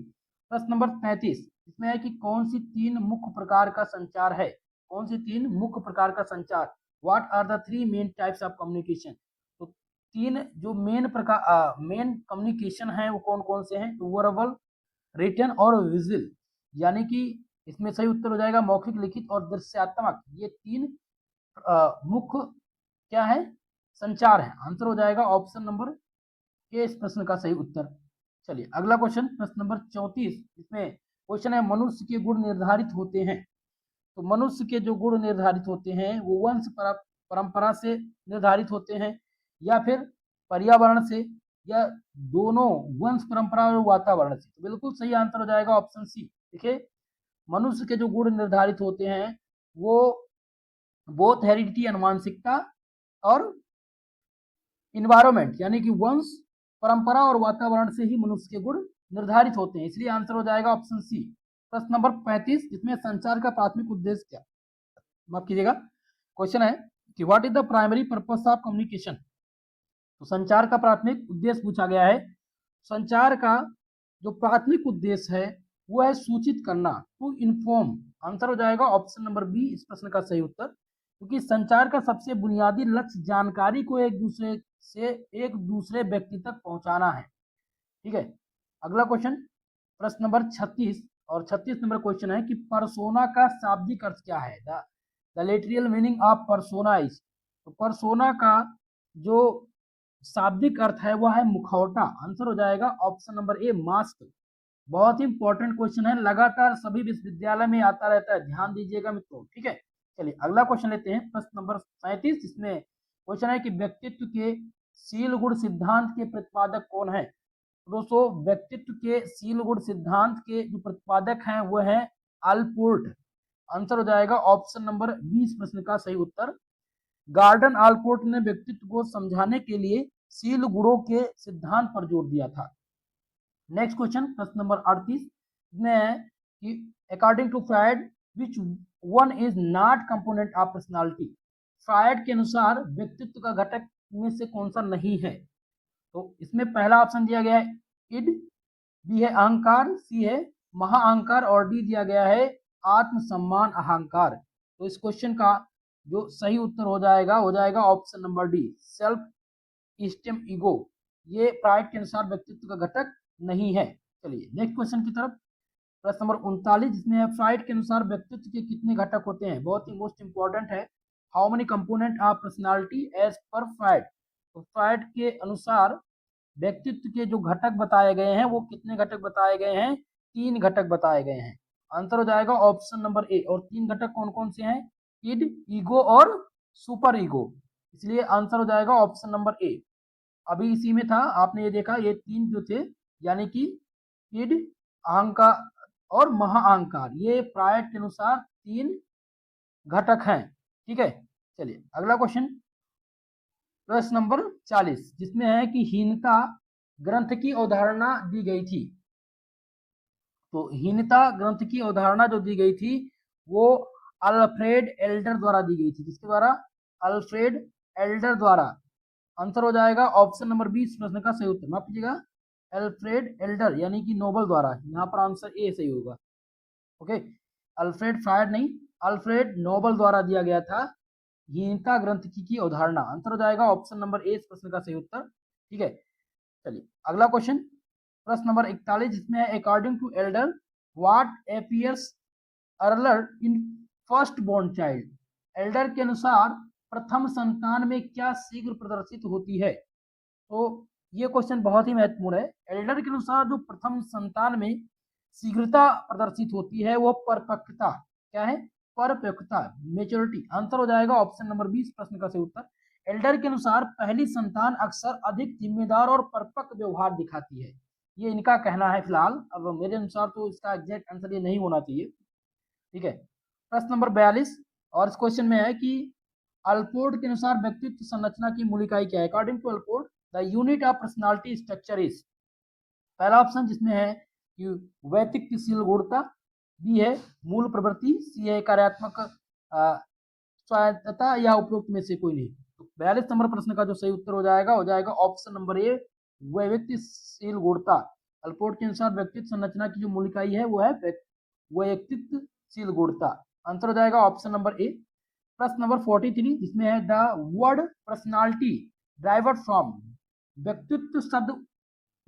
प्रश्न नंबर 35 इसमें है कि कौन सी तीन मुख्य प्रकार का संचार है, कौन सी तीन मुख्य प्रकार का संचार, what are the three main types of communication. तो तीन जो मेन कम्युनिकेशन है वो कौन कौन से हैं, तो वर्बल, रिटन और विजुअल, यानी कि इसमें सही उत्तर हो जाएगा मौखिक, लिखित और दृश्यात्मक। ये तीन मुख्य क्या है, संचार है। आंसर हो जाएगा ऑप्शन नंबर ए इस प्रश्न का सही उत्तर। चलिए अगला क्वेश्चन, प्रश्न नंबर 34 इसमें क्वेश्चन है मनुष्य के गुण निर्धारित होते हैं। तो मनुष्य के जो गुण निर्धारित होते हैं वो वंश परंपरा से निर्धारित होते हैं या फिर पर्यावरण से, या दोनों, वंश परंपरा और वातावरण से। तो बिल्कुल सही आंसर हो जाएगा ऑप्शन सी। देखिए मनुष्य के जो गुण निर्धारित होते हैं वो बोथ हेरिडिटी, अनुवांशिकता, और इन्वायरमेंट यानी कि वंश परंपरा और वातावरण से ही मनुष्य के गुण निर्धारित होते हैं, इसलिए आंसर हो जाएगा ऑप्शन सी। प्रश्न नंबर 35 इसमें संचार का प्राथमिक उद्देश्य क्या, माफ कीजिएगा, क्वेश्चन है कि what is the primary purpose of communication. तो संचार का प्राथमिक उद्देश्य पूछा गया है। संचार का जो प्राथमिक उद्देश्य है वो है सूचित करना, टू इन्फॉर्म। आंसर हो जाएगा ऑप्शन नंबर बी इस प्रश्न का सही उत्तर, क्योंकि संचार का सबसे बुनियादी लक्ष्य जानकारी को एक दूसरे से एक दूसरे व्यक्ति तक पहुंचाना है। ठीक है, अगला क्वेश्चन, प्रश्न नंबर 36 और 36 नंबर क्वेश्चन है कि परसोना का शाब्दिक अर्थ क्या है, the literal meaning of persona is. तो परसोना का जो शाब्दिक अर्थ है वह है मुखौटा। आंसर हो जाएगा ऑप्शन नंबर ए मास्क। बहुत ही इंपॉर्टेंट क्वेश्चन है, लगातार सभी विश्वविद्यालय में आता रहता है, ध्यान दीजिएगा मित्रों। ठीक है, चलिए अगला क्वेश्चन लेते हैं, प्रश्न नंबर 37 इसमें क्वेश्चन है कि व्यक्तित्व के शील गुण सिद्धांत के प्रतिपादक कौन है। दोस्तों व्यक्तित्व के शील गुण सिद्धांत के जो प्रतिपादक हैं वो है आलपोर्ट। आंसर हो जाएगा ऑप्शन नंबर 20 प्रश्न का सही उत्तर। गार्डन आलपोर्ट ने व्यक्तित्व को समझाने के लिए शील गुणों के सिद्धांत पर जोर दिया था। नेक्स्ट क्वेश्चन, प्रश्न नंबर 38 में है कि according to Freud which one is not component of personality. Freud के अनुसार व्यक्तित्व का घटक में से कौन सा नहीं है। तो इसमें पहला ऑप्शन दिया गया है इड, बी है अहंकार, सी है महाअहंकार और डी दिया गया है आत्मसम्मान अहंकार। तो इस क्वेश्चन का जो सही उत्तर हो जाएगा option number D, self esteem ego. ये फ्रायड के अनुसार व्यक्तित्व का घटक नहीं है। चलिए नेक्स्ट क्वेश्चन की तरफ, प्रश्न नंबर 39 जिसमें है फ्रायड के अनुसार व्यक्तित्व के कितने घटक होते हैं। बहुत ही मोस्ट इंपॉर्टेंट है, how many component of personality as per Freud. तो फ्रायड के अनुसार व्यक्तित्व के जो घटक बताए गए हैं वो कितने घटक बताए गए हैं, तीन घटक बताए गए हैं। आंसर हो जाएगा ऑप्शन नंबर ए। और तीन घटक कौन कौन से हैं, इड, ईगो और सुपर ईगो, इसलिए आंसर हो जाएगा ऑप्शन नंबर ए। अभी इसी में था, आपने ये देखा ये तीन जो थे यानी कि इड, अहंकार और महाअहंकार, ये फ्रायड के अनुसार तीन घटक हैं। ठीक है, चलिए अगला क्वेश्चन, प्रश्न नंबर 40 जिसमें है कि हीनता ग्रंथ की अवधारणा दी गई थी। तो हीनता ग्रंथ की अवधारणा जो दी गई थी वो अल्फ्रेड एल्डर द्वारा दी गई थी। किसके द्वारा, अल्फ्रेड एल्डर द्वारा। आंसर हो जाएगा ऑप्शन नंबर 20 प्रश्न का सही उत्तर, माफ कीजिएगा अल्फ्रेड एल्डर यानी कि नोबल द्वारा, यहाँ पर आंसर ए सही होगा। ओके, अल्फ्रेड फ्रायड नहीं, अल्फ्रेड नोबल द्वारा दिया गया था हीनता ग्रंथ की अवधारणा। आंसर हो जाएगा ऑप्शन नंबर ए इस प्रश्न का सही उत्तर। ठीक है, चलिए अगला क्वेश्चन, प्रश्न नंबर 41 जिसमें है according to elder what appears earlier in first born child. Elder के अनुसार प्रथम संतान में क्या शीघ्र प्रदर्शित होती है। तो ये क्वेश्चन बहुत ही महत्वपूर्ण है। एल्डर के अनुसार जो प्रथम संतान में शीघ्रता प्रदर्शित होती है वो परिपक्वता, क्या है, परिपक्वता, मेच्योरिटी। आंसर हो जाएगा ऑप्शन नंबर 20 प्रश्न का सही उत्तर। एल्डर के अनुसार पहली संतान अक्सर अधिक जिम्मेदार और परिपक्व व्यवहार दिखाती है, ये इनका कहना है फिलहाल। अब मेरे अनुसार तो इसका एग्जैक्ट आंसर ये नहीं होना चाहिए। ठीक है, प्रश्न नंबर 42 और इस क्वेश्चन में है कि अल्पोर्ट के अनुसार व्यक्तित्व संरचना की मूल इकाई क्या है। According to Allport the unit of personality structure is. पहला ऑप्शन जिसमें है कि व्यक्तित्वशील गुणता, बी है मूल प्रवृत्ति, सी है कार्यात्मक स्वायत्तता या उपरोक्त में से कोई नहीं। तो 42 नंबर प्रश्न का जो सही उत्तर हो जाएगा ऑप्शन नंबर ए, व्यक्तिशील गुणता। अल्पोर्ट के अनुसार व्यक्तित्व संरचना की जो मूल इकाई है वो है व्यक्तित्वशील गुणता। आंसर हो जाएगा ऑप्शन नंबर ए। प्रश्न नंबर 43 जिसमें है the word personality driver from, व्यक्तित्व शब्द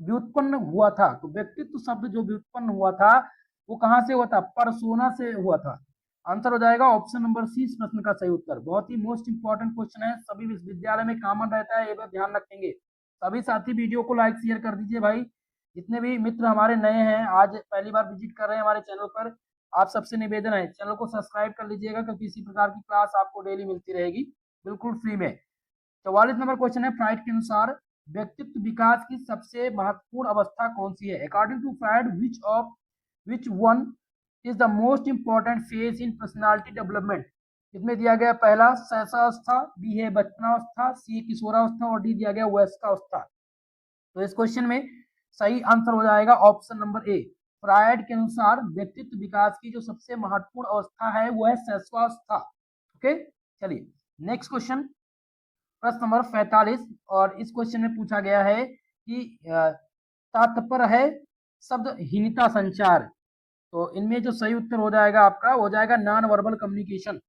व्युत्पन्न हुआ था, तो व्यक्तित्व शब्द जो व्युत्पन्न हुआ था वो कहां से हुआ था, परसोना से हुआ था। आंसर हो जाएगा ऑप्शन नंबर सी इस प्रश्न का सही उत्तर। बहुत ही मोस्ट इंपॉर्टेंट क्वेश्चन है, सभी विश्वविद्यालय में कॉमन रहता है, ये बात ध्यान रखेंगे। सभी साथी वीडियो को लाइक शेयर कर दीजिए भाई। जितने भी मित्र हमारे नए हैं, आज पहली बार विजिट कर रहे हैं हमारे चैनल पर, आप सबसे निवेदन है चैनल को सब्सक्राइब कर लीजिएगा, क्योंकि इसी प्रकार की क्लास आपको डेली मिलती रहेगी बिल्कुल फ्री में। 44 नंबर क्वेश्चन है, फ्राइड के अनुसार व्यक्तित्व विकास की सबसे महत्वपूर्ण अवस्था कौन सी है। According to Freud which one is the most important phase in personality development. इसमें दिया गया पहला शैशवावस्था, बी है बचपनावस्था, सी किशोरावस्था और डी दिया गया वयस्कावस्था। तो इस क्वेश्चन में सही आंसर हो जाएगा ऑप्शन नंबर ए। फ्रायड के अनुसार व्यक्तित्व विकास की जो सबसे महत्वपूर्ण अवस्था है वो है शैशवावस्था। ओके, चलिए नेक्स्ट क्वेश्चन, प्रश्न नंबर 45। और इस क्वेश्चन में पूछा गया है कि तात्पर्य है शब्दहीनता संचार। तो इनमें जो सही उत्तर हो जाएगा आपका हो जाएगा नॉन वर्बल कम्युनिकेशन।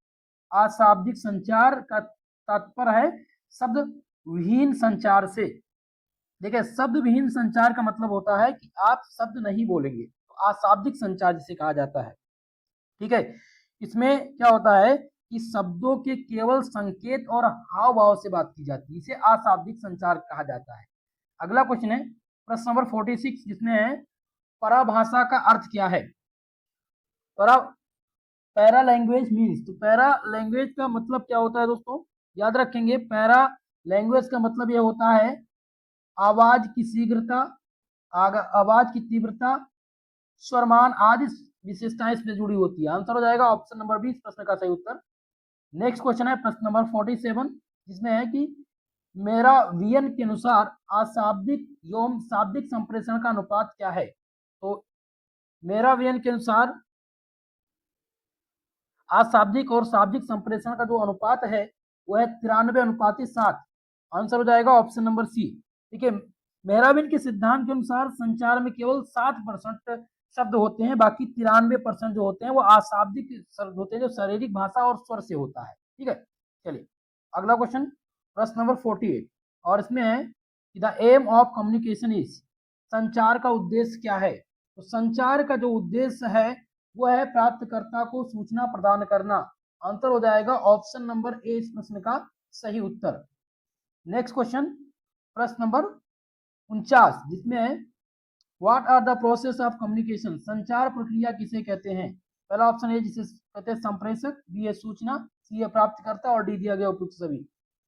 अशाब्दिक संचार का तात्पर्य है शब्द विहीन संचार से। देखिए, शब्द विहीन संचार का मतलब होता है कि आप शब्द नहीं बोलेंगे, तो अशाब्दिक संचार जिसे कहा जाता है। ठीक है, इसमें क्या होता है कि शब्दों के केवल संकेत और हाव भाव से बात की जाती है, इसे अशाब्दिक संचार कहा जाता है। अगला क्वेश्चन है प्रश्न नंबर 46 जिसमें है पराभाषा का अर्थ क्या है। पैरा लैंग्वेज मीन्स, तो पैरा लैंग्वेज का मतलब क्या होता है दोस्तों, याद रखेंगे। पैरा लैंग्वेज का मतलब यह होता है आवाज की शीघ्रता, आवाज की तीव्रता, स्वरमान आदि विशेषताएं इसमें जुड़ी होती है। आंसर हो जाएगा ऑप्शन नंबर 20 प्रश्न का सही उत्तर। नेक्स्ट क्वेश्चन है प्रश्न नंबर 47 जिसमें है कि मेरा वियन के अनुसार अशाब्दिक एवं शाब्दिक संप्रेषण का अनुपात क्या है। तो मेरा वियन के अनुसार अशाब्दिक और शाब्दिक संप्रेषण का जो अनुपात है वो है 93:7। आंसर हो जाएगा ऑप्शन नंबर सी। ठीक है, मेहराबिन के सिद्धांत के अनुसार संचार में केवल 60% शब्द होते हैं, बाकी 93% जो होते हैं वो अशाब्दिक शब्द होते हैं, जो शारीरिक भाषा और स्वर से होता है। ठीक है, चलिए अगला क्वेश्चन, प्रश्न नंबर 48। और इसमें है कि the aim of communication is, संचार का उद्देश्य क्या है। तो संचार का जो उद्देश्य है वो है प्राप्तकर्ता को सूचना प्रदान करना। आंसर हो जाएगा ऑप्शन नंबर ए इस प्रश्न का सही उत्तर। नेक्स्ट क्वेश्चन, प्रश्न नंबर 49 जिसमें है what are the process of communication, संचार प्रक्रिया किसे कहते हैं। पहला ऑप्शन है जिसे कहते हैं संप्रेषक, बी है सूचना, सी है प्राप्तकर्ता और डी दिया गया उपयुक्त सभी।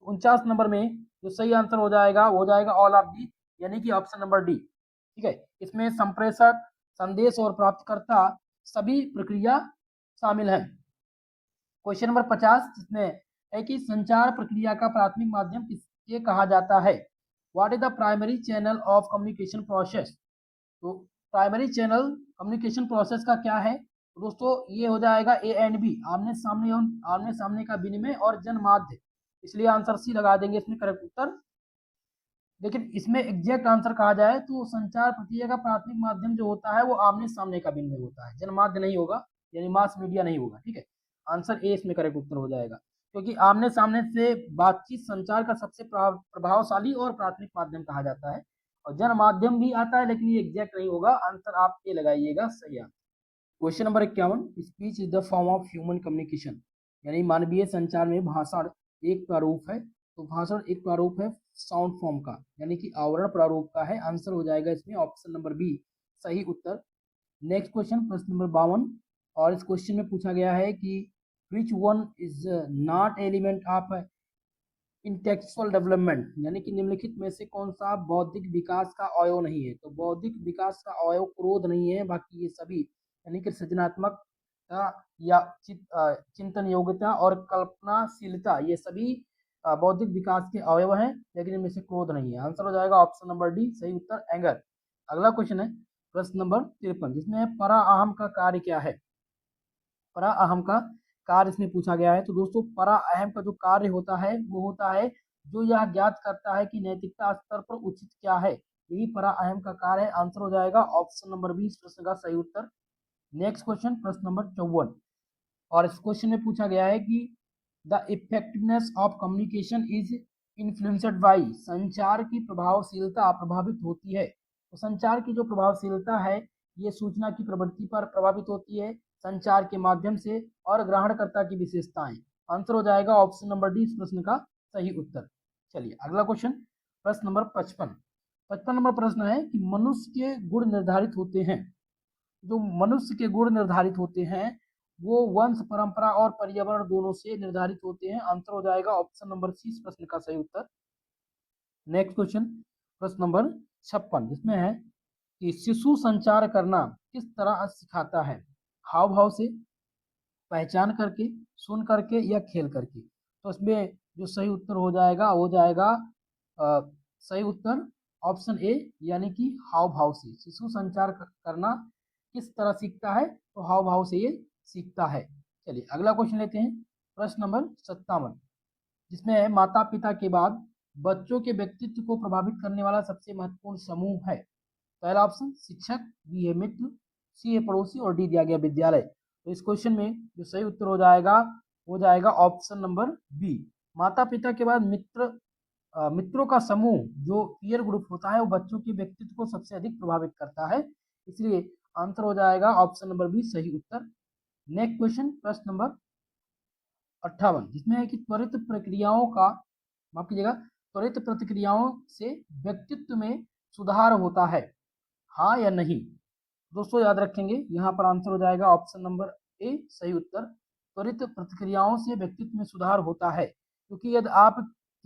49 नंबर में जो सही आंसर हो जाएगा ऑल ऑफ डी, यानी कि ऑप्शन नंबर डी। ठीक है, इसमें संप्रेषक, संदेश और प्राप्तकर्ता सभी प्रक्रिया शामिल है। क्वेश्चन नंबर 50 जिसमें है कि संचार प्रक्रिया का प्राथमिक माध्यम किसके कहा जाता है। What is the primary channel of communication process. तो प्राइमरी चैनल कम्युनिकेशन प्रोसेस का क्या है तो दोस्तों ये हो जाएगा ए एंड बी, आमने सामने का विनिमय और जनमाध्य, इसलिए आंसर सी लगा देंगे इसमें करेक्ट उत्तर। लेकिन इसमें एग्जैक्ट आंसर कहा जाए तो संचार प्रक्रिया का प्राथमिक माध्यम जो होता है वो आमने सामने का विनिमय होता है, जनमाध्य नहीं होगा, यानी मास मीडिया नहीं होगा। ठीक है, आंसर ए इसमें करेक्ट उत्तर हो जाएगा, क्योंकि आमने सामने से बातचीत संचार का सबसे प्रभावशाली और प्राथमिक माध्यम कहा जाता है। और जन माध्यम भी आता है लेकिन ये एग्जैक्ट नहीं होगा, आंसर आप ये लगाइएगा सही answer. Question number 51, speech is the form of human communication, यानी मानवीय संचार में भाषण एक प्रारूप है। तो भाषण एक प्रारूप है साउंड फॉर्म का, यानी कि आवरण प्रारूप का है। आंसर हो जाएगा इसमें ऑप्शन नंबर बी सही उत्तर। नेक्स्ट क्वेश्चन, प्रश्न नंबर 52। और इस क्वेश्चन में पूछा गया है कि विच one is not element of intellectual development, यानी कि निम्नलिखित में से कौन सा बौद्धिक विकास का अवयव नहीं है। तो बौद्धिक विकास का अवयव क्रोध नहीं है, बाकी ये सभी यानी कि सृजनात्मक या चिंतन योग्यता और कल्पनाशीलता ये सभी बौद्धिक विकास के अवयव हैं, लेकिन इनमें से क्रोध नहीं है। आंसर हो जाएगा ऑप्शन नंबर डी सही उत्तर, एंगर। अगला क्वेश्चन है प्रश्न नंबर 53 जिसमें परा अहम का कार्य क्या है। परा अहम का कार्य इसमें पूछा गया है। तो दोस्तों परा अहम का जो कार्य होता है वो होता है जो यह ज्ञात करता है कि नैतिकता स्तर पर उचित क्या है, यही परा अहम का कार्य है। आंसर हो जाएगा ऑप्शन नंबर बी इस प्रश्न का सही उत्तर। नेक्स्ट क्वेश्चन, प्रश्न नंबर 54, और इस क्वेश्चन में पूछा गया है कि the effectiveness of communication is influenced by, संचार की प्रभावशीलता प्रभावित होती है। तो संचार की जो प्रभावशीलता है ये सूचना की प्रवृत्ति पर प्रभावित होती है संचार के माध्यम से, और ग्रहणकर्ता की विशेषताएं। आंसर हो जाएगा ऑप्शन नंबर डी इस प्रश्न का सही उत्तर। चलिए अगला क्वेश्चन, प्रश्न नंबर 55। 55 नंबर प्रश्न है कि मनुष्य के गुण निर्धारित होते हैं, जो मनुष्य के गुण निर्धारित होते हैं वो वंश परंपरा और पर्यावरण दोनों से निर्धारित होते हैं। आंसर हो जाएगा ऑप्शन नंबर सी इस प्रश्न का सही उत्तर। नेक्स्ट क्वेश्चन, प्रश्न नंबर 56, जिसमें है कि शिशु संचार करना किस तरह सिखाता है, हाव भाव से, पहचान करके, सुन करके, या खेल करके। तो इसमें जो सही उत्तर हो जाएगा वो जाएगा सही उत्तर ऑप्शन ए, यानी कि हाव भाव से। शिशु संचार करना किस तरह सीखता है, तो हाव भाव से ये सीखता है। चलिए अगला क्वेश्चन लेते हैं, प्रश्न नंबर 57, जिसमें है माता पिता के बाद बच्चों के व्यक्तित्व को प्रभावित करने वाला सबसे महत्वपूर्ण समूह है। पहला ऑप्शन शिक्षक, बी है मित्र, सी है पड़ोसी, और डी दिया गया विद्यालय। तो इस क्वेश्चन में जो सही उत्तर हो जाएगा ऑप्शन नंबर बी। माता पिता के बाद मित्रों का समूह जो पीयर ग्रुप होता है वो बच्चों के व्यक्तित्व को सबसे अधिक प्रभावित करता है, इसलिए आंसर हो जाएगा ऑप्शन नंबर बी सही उत्तर। नेक्स्ट क्वेश्चन, प्रश्न नंबर 58, जिसमें है कि त्वरित प्रक्रियाओं का, माफ कीजिएगा, त्वरित प्रतिक्रियाओं से व्यक्तित्व में सुधार होता है, हाँ या नहीं। दोस्तों याद रखेंगे यहाँ पर आंसर हो जाएगा ऑप्शन नंबर ए सही उत्तर। त्वरित प्रतिक्रियाओं से व्यक्तित्व में सुधार होता है, क्योंकि यदि आप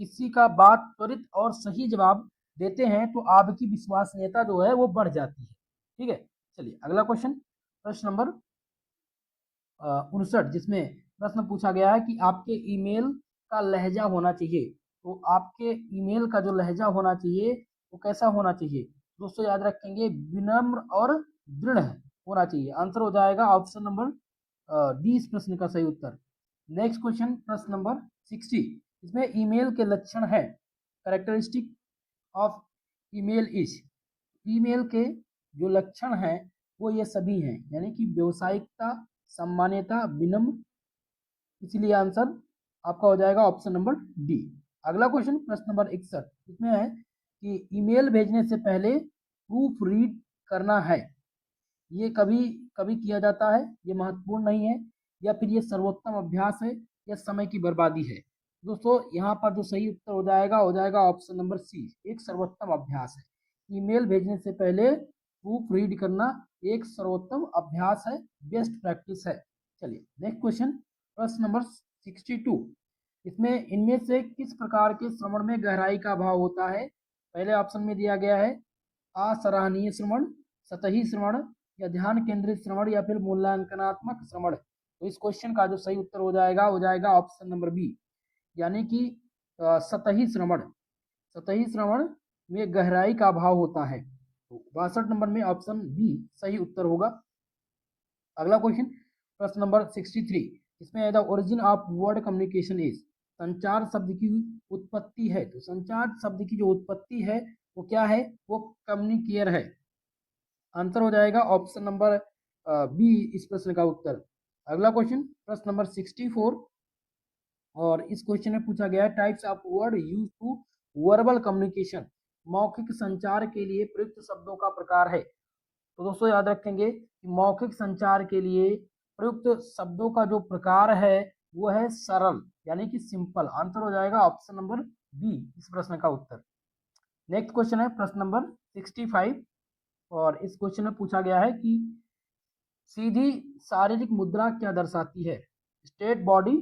किसी का बात त्वरित और सही जवाब देते हैं तो आपकी विश्वसनीयता जो है वो बढ़ जाती है। ठीक है, चलिए अगला क्वेश्चन, प्रश्न नंबर 59, जिसमें प्रश्न पूछा गया है कि आपके ईमेल का लहजा होना चाहिए। तो आपके ईमेल का जो लहजा होना चाहिए वो कैसा होना चाहिए। दोस्तों याद रखेंगे विनम्र और दृढ़ होना चाहिए। आंसर हो जाएगा ऑप्शन नंबर डी इस प्रश्न का सही उत्तर। नेक्स्ट क्वेश्चन, प्रश्न नंबर 60, इसमें ईमेल के लक्षण है, characteristic of email is. Email के जो लक्षण हैं वो ये सभी हैं, यानी कि व्यवसायिकता, सम्मान्यता, विनम्र, इसलिए आंसर आपका हो जाएगा ऑप्शन नंबर डी। अगला क्वेश्चन, प्रश्न नंबर 61, इसमें है कि ईमेल भेजने से पहले प्रूफ रीड करना है, ये कभी कभी किया जाता है, ये महत्वपूर्ण नहीं है, या फिर ये सर्वोत्तम अभ्यास है, या समय की बर्बादी है। दोस्तों यहाँ पर जो सही उत्तर हो जाएगा ऑप्शन नंबर सी, एक सर्वोत्तम अभ्यास है। ईमेल भेजने से पहले प्रूफ रीड करना एक सर्वोत्तम अभ्यास है, बेस्ट प्रैक्टिस है। चलिए नेक्स्ट क्वेश्चन, प्रश्न नंबर 62, इसमें इनमें से किस प्रकार के श्रवण में गहराई का अभाव होता है। पहले ऑप्शन में दिया गया है असराहनीय श्रवण, सतही श्रवण, या ध्यान केंद्रित श्रवण, या फिर मूल्यांकनात्मक श्रवण। तो इस क्वेश्चन का जो सही उत्तर हो जाएगा ऑप्शन नंबर बी, यानी कि सतही श्रवण। सतही श्रवण में गहराई का अभाव होता है। तो 62 नंबर में ऑप्शन बी सही उत्तर होगा। अगला क्वेश्चन, प्रश्न नंबर 63, इसमें the origin of word communication is. संचार शब्द की उत्पत्ति है, तो संचार शब्द की जो उत्पत्ति है वो क्या है, वो कम्युनिकेयर है। आंसर हो जाएगा ऑप्शन नंबर बी इस प्रश्न का उत्तर। अगला क्वेश्चन, प्रश्न नंबर 64, और इस क्वेश्चन में पूछा गया है types of word use to verbal communication. मौखिक संचार के लिए प्रयुक्त शब्दों का प्रकार है। तो दोस्तों याद रखेंगे कि मौखिक संचार के लिए प्रयुक्त शब्दों का जो प्रकार है वो है सरल, यानी कि सिंपल। आंसर हो जाएगा ऑप्शन नंबर बी इस प्रश्न का उत्तर। नेक्स्ट क्वेश्चन है प्रश्न नंबर 65, और इस क्वेश्चन में पूछा गया है कि सीधी शारीरिक मुद्रा क्या दर्शाती है। Straight body,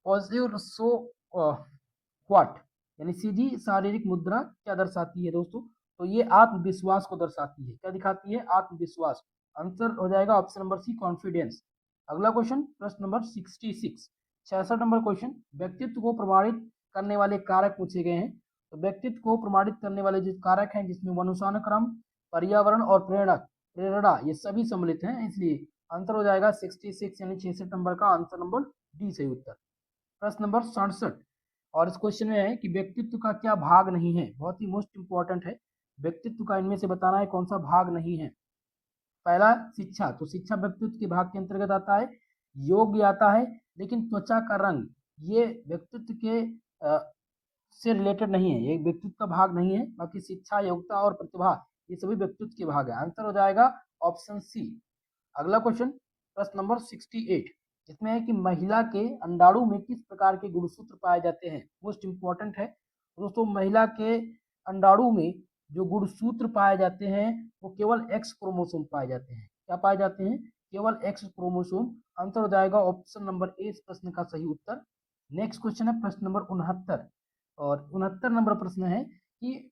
positive so what, यानी सीधी शारीरिक मुद्रा क्या दर्शाती है दोस्तों। तो ये आत्मविश्वास को दर्शाती है। क्या दिखाती है, आत्मविश्वास। आंसर हो जाएगा ऑप्शन नंबर सी कॉन्फिडेंस। अगला क्वेश्चन, प्रश्न नंबर 66, 66 नंबर क्वेश्चन, व्यक्तित्व को प्रमाणित करने वाले कारक पूछे गए हैं। तो व्यक्तित्व को प्रमाणित करने वाले जो कारक हैं जिसमें वंशानुक्रम, पर्यावरण और प्रेरणा ये सभी सम्मिलित हैं, इसलिए आंसर हो जाएगा 66 यानी 66 नंबर का आंसर नंबर डी सही उत्तर। प्रश्न नंबर 67, और इस क्वेश्चन में है कि व्यक्तित्व का क्या भाग नहीं है, बहुत ही मोस्ट इंपॉर्टेंट है। व्यक्तित्व का इनमें से बताना है कौन सा भाग नहीं है। पहला शिक्षा, तो शिक्षा व्यक्तित्व के भाग के अंतर्गत आता है। योग्य आता है, लेकिन त्वचा का रंग ये व्यक्तित्व के से रिलेटेड नहीं है, ये व्यक्तित्व का भाग नहीं है। बाकी शिक्षा, योग्यता और प्रतिभा ये सभी व्यक्तित्व के भाग है। आंसर हो जाएगा ऑप्शन सी। अगला क्वेश्चन, प्रश्न नंबर 68, जिसमें है कि महिला के अंडाणु में किस प्रकार के गुणसूत्र पाए जाते हैं। मोस्ट इंपॉर्टेंट है दोस्तों, महिला के अंडाणु में जो गुणसूत्र पाए जाते हैं वो केवल एक्स क्रोमोसोम पाए जाते हैं। क्या पाए जाते हैं? केवल एक्स क्रोमोसोम। आंसर हो जाएगा ऑप्शन नंबर ए इस प्रश्न का सही उत्तर। नेक्स्ट क्वेश्चन है प्रश्न नंबर 69, और 69 नंबर प्रश्न है कि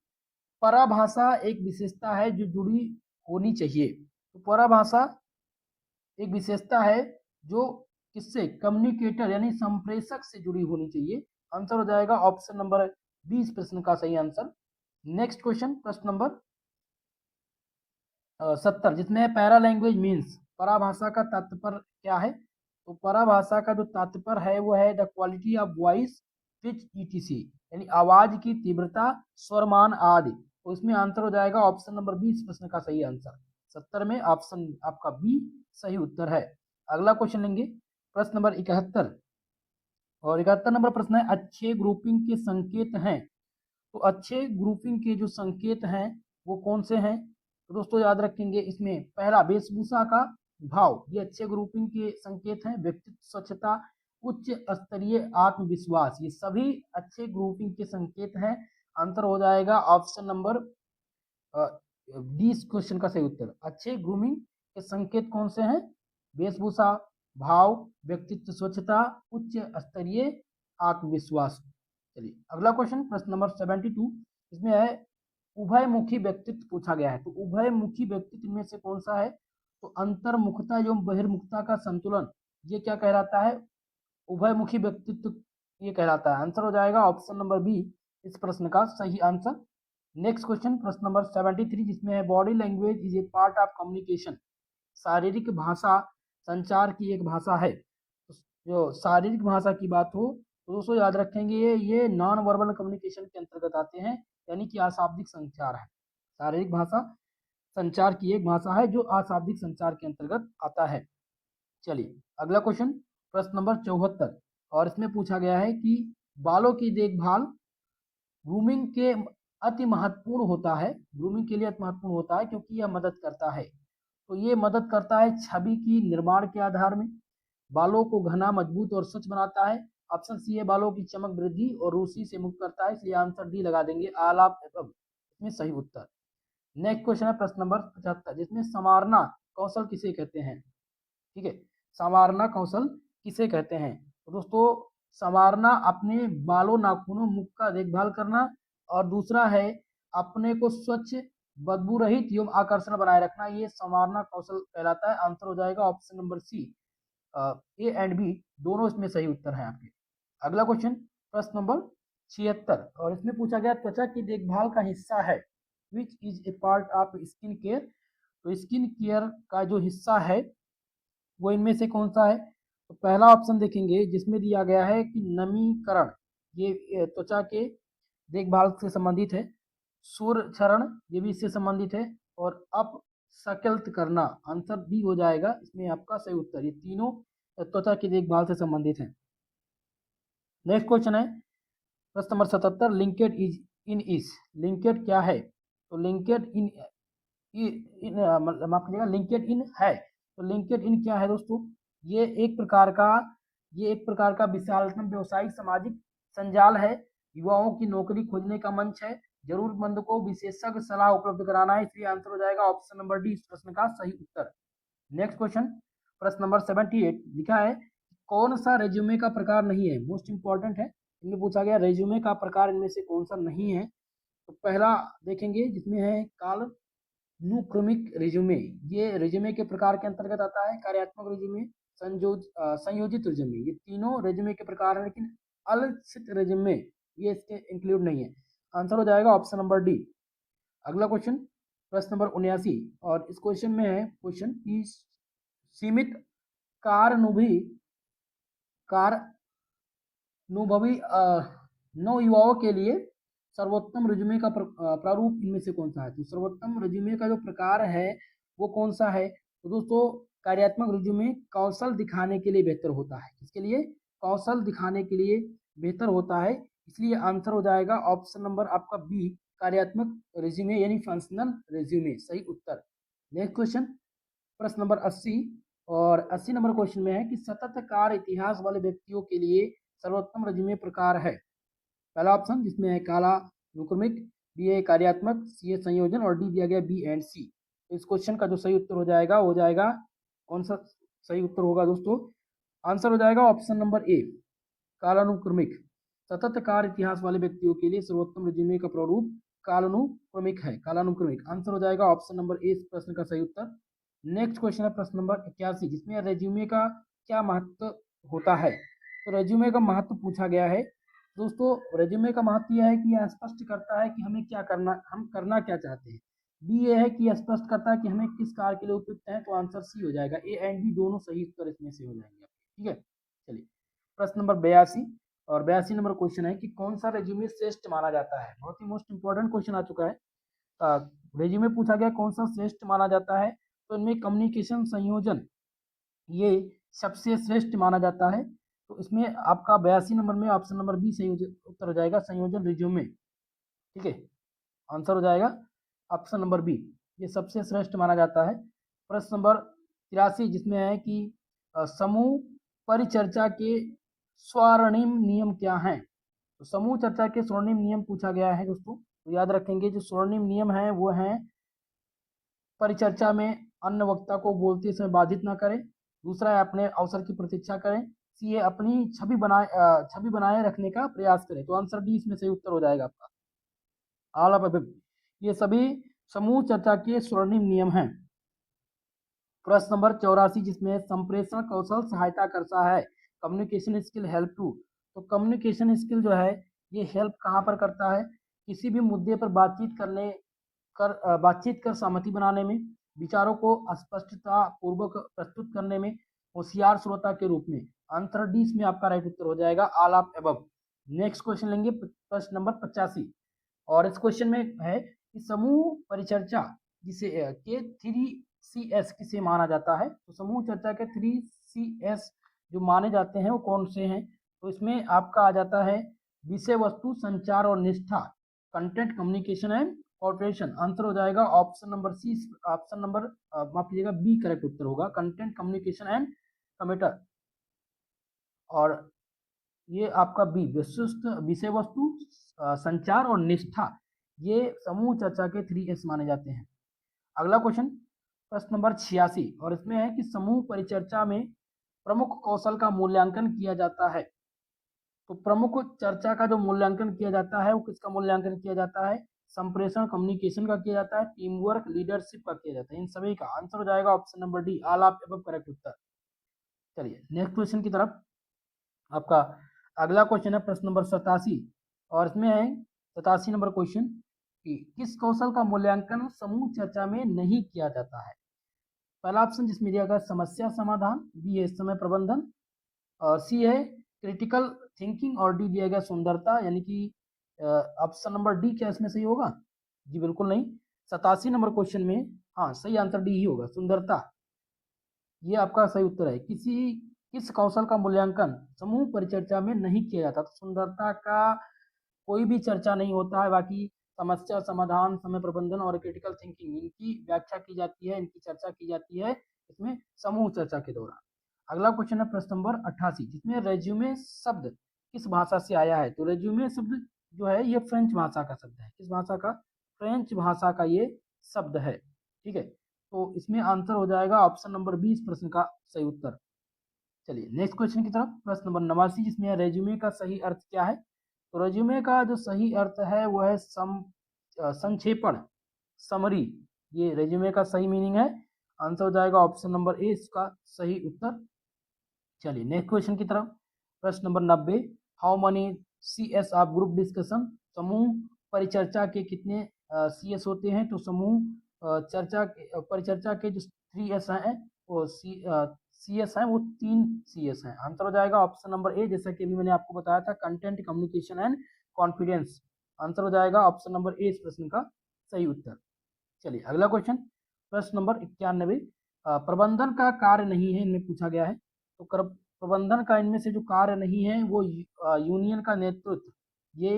पराभाषा एक विशेषता है जो जुड़ी होनी चाहिए। तो पराभाषा एक विशेषता है जो किससे? कम्युनिकेटर यानी संप्रेषक से जुड़ी होनी चाहिए। आंसर हो जाएगा ऑप्शन नंबर बी इस प्रश्न का सही आंसर। नेक्स्ट क्वेश्चन, प्रश्न नंबर 70, जिसमें पैरा लैंग्वेज मीन्स, पराभाषा का तात्पर्य क्या है? तो पराभाषा का जो तात्पर्य है वो है the quality of voice pitch etc, यानी आवाज की तीव्रता, स्वरमान आदि। तो इसमें आंसर हो जाएगा ऑप्शन नंबर बी इस प्रश्न का सही आंसर। 70 में ऑप्शन आपका बी सही उत्तर है। अगला क्वेश्चन लेंगे, प्रश्न नंबर 71, और 71 नंबर प्रश्न है अच्छे ग्रुपिंग के संकेत हैं। तो अच्छे ग्रुपिंग के जो संकेत हैं वो कौन से हैं? तो दोस्तों याद रखेंगे, इसमें पहला वेशभूषा का भाव, ये अच्छे ग्रुपिंग के संकेत हैं। व्यक्तित्व, स्वच्छता, उच्च स्तरीय आत्मविश्वास, ये सभी अच्छे ग्रुपिंग के संकेत हैं। आंसर हो जाएगा ऑप्शन नंबर डी इस क्वेश्चन का सही उत्तर। अच्छे ग्रूमिंग के संकेत कौन से हैं? वेशभूषा, भाव, व्यक्तित्व, स्वच्छता, उच्च स्तरीय आत्मविश्वास। चलिए अगला क्वेश्चन, प्रश्न नंबर 72, इसमें है उभयमुखी व्यक्तित्व पूछा गया है। तो उभयमुखी व्यक्तित्व में से कौन सा है? तो अंतर्मुखता एवं बहिर्मुखता का संतुलन, ये क्या कहलाता है? उभयमुखी व्यक्तित्व ये कहलाता है। आंसर हो जाएगा ऑप्शन नंबर बी इस प्रश्न का सही आंसर। नेक्स्ट क्वेश्चन, प्रश्न नंबर 73, जिसमें है body language is a part of communication, शारीरिक भाषा संचार की एक भाषा है। तो जो शारीरिक भाषा की बात हो तो दोस्तों याद रखेंगे ये नॉन वर्बल कम्युनिकेशन के अंतर्गत आते हैं, यानी कि अशाब्दिक संचार है। शारीरिक भाषा संचार की एक भाषा है जो अशाब्दिक संचार के अंतर्गत आता है। चलिए अगला क्वेश्चन, प्रश्न नंबर 74, और इसमें पूछा गया है कि बालों की देखभाल ग्रूमिंग के अति महत्वपूर्ण होता है। ग्रूमिंग के लिए अति महत्वपूर्ण होता है क्योंकि यह मदद करता है। तो ये मदद करता है छवि की निर्माण के आधार में, बालों को घना, मजबूत और स्वच्छ बनाता है। ऑप्शन सी है बालों की चमक, वृद्धि और रूसी से मुक्त करता है, इसलिए आंसर डी लगा देंगे आलाप एवं इसमें सही उत्तर। नेक्स्ट क्वेश्चन है प्रश्न नंबर 75, जिसमें संवारना कौशल किसे कहते हैं? ठीक है, संवारना कौशल किसे कहते हैं? तो दोस्तों संवारना अपने बालों, नाखूनों, मुख का देखभाल करना, और दूसरा है अपने को स्वच्छ, बदबू रहित एवं आकर्षण बनाए रखना, ये संवारना कौशल कहलाता है। आंसर हो जाएगा option number C. A and B दोनों इसमें सही उत्तर है आपके। अगला क्वेश्चन, प्रश्न नंबर 76, और इसमें पूछा गया त्वचा की देखभाल का हिस्सा है which is a part of skin care. तो स्किन केयर का जो हिस्सा है वो इनमें से कौन सा है? तो पहला ऑप्शन देखेंगे जिसमें दिया गया है कि नमीकरण, ये त्वचा के देखभाल से संबंधित है। सूर्य क्षरण ये भी इससे संबंधित है, और अप सकल्त करना, आंसर डी हो जाएगा इसमें आपका सही उत्तर। ये तीनों त्वचा की देखभाल से संबंधित है। नेक्स्ट क्वेश्चन है प्रश्न number 77, linked is in is, linked क्या है? तो लिंकेड इन माफ कीजिएगा, लिंकेड इन है। तो लिंकेड इन क्या है दोस्तों? ये एक प्रकार का ये एक प्रकार का विशालतम व्यवसायिक सामाजिक संजाल है। युवाओं की नौकरी खोजने का मंच है। जरूरतमंद को विशेषज्ञ सलाह उपलब्ध कराना है, इसलिए आंसर हो जाएगा ऑप्शन नंबर डी इस प्रश्न का सही उत्तर। नेक्स्ट क्वेश्चन, प्रश्न नंबर 78, लिखा है कौन सा रेज्यूमे का प्रकार नहीं है? मोस्ट इंपॉर्टेंट है, इनमें पूछा गया रेज्यूमे का प्रकार इनमें से कौन सा नहीं है। तो पहला देखेंगे जिसमें है काल अनुक्रमिक रिज्यूमे, ये रिज्यूमे के प्रकार के अंतर्गत आता है। कार्यात्मक रिज्यूमे, संयोजित रिज्यूमे, ये तीनों रिज्यूमे के प्रकार है, लेकिन अलिखित रिज्यूमे ये इसके इंक्लूड नहीं है। आंसर हो जाएगा ऑप्शन नंबर डी। अगला क्वेश्चन, प्रश्न नंबर 79, और इस क्वेश्चन में है क्वेश्चन की सीमित कार कार अनुभवी नौ युवाओं के लिए सर्वोत्तम रिज्यूमे का प्रारूप इनमें से कौन सा है? तो सर्वोत्तम रिज्यूमे का जो प्रकार है वो कौन सा है? तो दोस्तों कार्यात्मक रिज्यूमे कौशल दिखाने के लिए बेहतर होता है। किसके लिए? कौशल दिखाने के लिए बेहतर होता है। इसलिए आंसर हो जाएगा ऑप्शन नंबर आपका बी, कार्यात्मक रिज्यूमे यानी फंक्शनल रिज्यूमे, सही उत्तर। नेक्स्ट क्वेश्चन, प्रश्न नंबर 80 और 80 नंबर क्वेश्चन में है कि सतत कार्य इतिहास वाले व्यक्तियों के लिए सर्वोत्तम रिज्यूमे प्रकार है। पहला ऑप्शन जिसमें है काला नुक्रमिक, बी है कार्यात्मक, सी है संयोजन और डी दिया गया बी एंड सी। तो इस क्वेश्चन का जो सही उत्तर हो जाएगा कौन सा सही उत्तर होगा दोस्तों? आंसर हो जाएगा ऑप्शन नंबर ए, कालानुक्रमिक। सतत कार्य इतिहास वाले व्यक्तियों के लिए सर्वोत्तम रिज्यूमे का प्रारूप कालानुक्रमिक है, कालानुक्रमिक। आंसर हो जाएगा ऑप्शन नंबर ए इस प्रश्न का सही उत्तर। नेक्स्ट क्वेश्चन है प्रश्न नंबर 81 जिसमें रेज्यूमे का क्या महत्व होता है? तो रेज्यूमे का महत्व पूछा गया है। दोस्तों रेज्यूमे का महत्व यह है कि यह स्पष्ट करता है कि हमें क्या करना, हम करना क्या चाहते हैं। बी ये है कि यह स्पष्ट करता है कि हमें किस कार्य के लिए उपयुक्त है, तो आंसर सी हो जाएगा। ए एंड बी दोनों सही उत्तर इसमें से हो जाएंगे आपके, ठीक है। चलिए प्रश्न नंबर 82 और 82 नंबर क्वेश्चन है कि कौन सा रेज्यूमे श्रेष्ठ माना जाता है? बहुत ही मोस्ट इंपॉर्टेंट क्वेश्चन आ चुका है। रेज्यूमे पूछा गया कौन सा श्रेष्ठ माना जाता है, तो इनमें कम्युनिकेशन संयोजन ये सबसे श्रेष्ठ माना जाता है। तो इसमें आपका 82 नंबर में ऑप्शन नंबर बी सही उत्तर हो जाएगा, संयोजन रिज्यूमे, ठीक है। आंसर हो जाएगा ऑप्शन नंबर बी, ये सबसे श्रेष्ठ माना जाता है। प्रश्न नंबर 83 जिसमें है कि समूह परिचर्चा के स्वर्णिम नियम क्या हैं? तो समूह चर्चा के स्वर्णिम नियम पूछा गया है दोस्तों। तो याद रखेंगे जो स्वर्णिम नियम है वो है परिचर्चा में अन्य वक्ता को बोलते समय बाधित ना करें, दूसरा है अपने अवसर की प्रतीक्षा करें, सी है अपनी छवि बनाए रखने का प्रयास करें। तो आंसर डी इसमें सही उत्तर हो जाएगा आपका। ऑल ऑफ ये सभी समूह चर्चा के स्वर्णिम नियम हैं। प्रश्न नंबर 84 जिसमें संप्रेषण कौशल सहायता करता है, कम्युनिकेशन स्किल हेल्प टू। तो कम्युनिकेशन स्किल जो है ये हेल्प कहाँ पर करता है? किसी भी मुद्दे पर बातचीत कर सहमति बनाने में, विचारों को स्पष्टता पूर्वक प्रस्तुत करने में, होशियार श्रोता के रूप में। आंसर डी इसमें आपका राइट उत्तर हो जाएगा, all of above. Next question लेंगे प्रश्न नंबर 85 और इस क्वेश्चन में है कि समूह परिचर्चा जिसे के 3CS किसे माना जाता है? तो समूह चर्चा के 3CS जो माने जाते हैं वो कौन से हैं? तो इसमें आपका आ जाता है विषय वस्तु, संचार और निष्ठा, content, communication and cooperation. Answer हो जाएगा option number C, option number माफ कीजिएगा बी करेक्ट उत्तर होगा, कंटेंट, कम्युनिकेशन एंड कमेटर। और ये आपका बी विशिष्ट विषय वस्तु, संचार और निष्ठा, ये समूह चर्चा के 3S माने जाते हैं। अगला क्वेश्चन प्रश्न नंबर 86 और इसमें है कि समूह परिचर्चा में प्रमुख कौशल का मूल्यांकन किया जाता है। तो प्रमुख चर्चा का जो मूल्यांकन किया जाता है वो किसका मूल्यांकन किया जाता है? संप्रेषण कम्युनिकेशन का किया जाता है, टीम वर्क लीडरशिप का किया जाता है। इन सभी का आंसर हो जाएगा option number D, all of above correct उत्तर। चलिए नेक्स्ट क्वेश्चन की तरफ। आपका अगला क्वेश्चन है प्रश्न नंबर 87 और इसमें है 87 नंबर क्वेश्चन कि किस कौशल का मूल्यांकन समूह चर्चा में नहीं किया जाता है? पहला ऑप्शन जिसमें दिया गया समस्या समाधान, बी है समय प्रबंधन, और सी है क्रिटिकल थिंकिंग और डी दिया गया सुंदरता, यानी कि ऑप्शन नंबर डी क्या इसमें सही होगा? जी बिल्कुल नहीं। 87 नंबर क्वेश्चन में हाँ सही आंसर डी ही होगा, सुंदरता, ये आपका सही उत्तर है। किस कौशल का मूल्यांकन समूह परिचर्चा में नहीं किया जाता? तो सुंदरता का कोई भी चर्चा नहीं होता है, बाकी समस्या समाधान, समय प्रबंधन और क्रिटिकल थिंकिंग इनकी व्याख्या की जाती है, इनकी चर्चा की जाती है इसमें समूह चर्चा के दौरान। अगला क्वेश्चन है प्रश्न नंबर 88 जिसमें रेज्यूमे शब्द किस भाषा से आया है? तो रेज्यूमे शब्द जो है ये फ्रेंच भाषा का शब्द है। किस भाषा का? फ्रेंच भाषा का ये शब्द है, ठीक है। तो इसमें आंसर हो जाएगा ऑप्शन नंबर बी इस प्रश्न का सही उत्तर। चलिए नेक्स्ट क्वेश्चन की तरफ। प्रश्न नंबर 89 जिसमें रेज्यूमे का सही अर्थ क्या है? तो रेज्यूमे का जो सही अर्थ है वो है संक्षेपण, समरी, ये रेज्यूमे का सही मीनिंग है। आंसर हो जाएगा ऑप्शन नंबर ए इसका सही उत्तर। चलिए नेक्स्ट क्वेश्चन की तरफ। प्रश्न number 90, how many CS of group discussion? समूह परिचर्चा के कितने CS होते हैं? तो समूह परिचर्चा के जो 3S हैं वो CS हैं वो 3 CS हैं। आंसर हो जाएगा ऑप्शन नंबर ए, जैसा कि अभी मैंने आपको बताया था, content, communication and confidence. Answer हो जाएगा ऑप्शन नंबर ए इस प्रश्न का सही उत्तर। चलिए अगला क्वेश्चन, प्रश्न नंबर 91। प्रबंधन का कार्य नहीं है, इनमें पूछा गया है। तो प्रबंधन का इनमें से जो कार्य नहीं है वो यूनियन का नेतृत्व, ये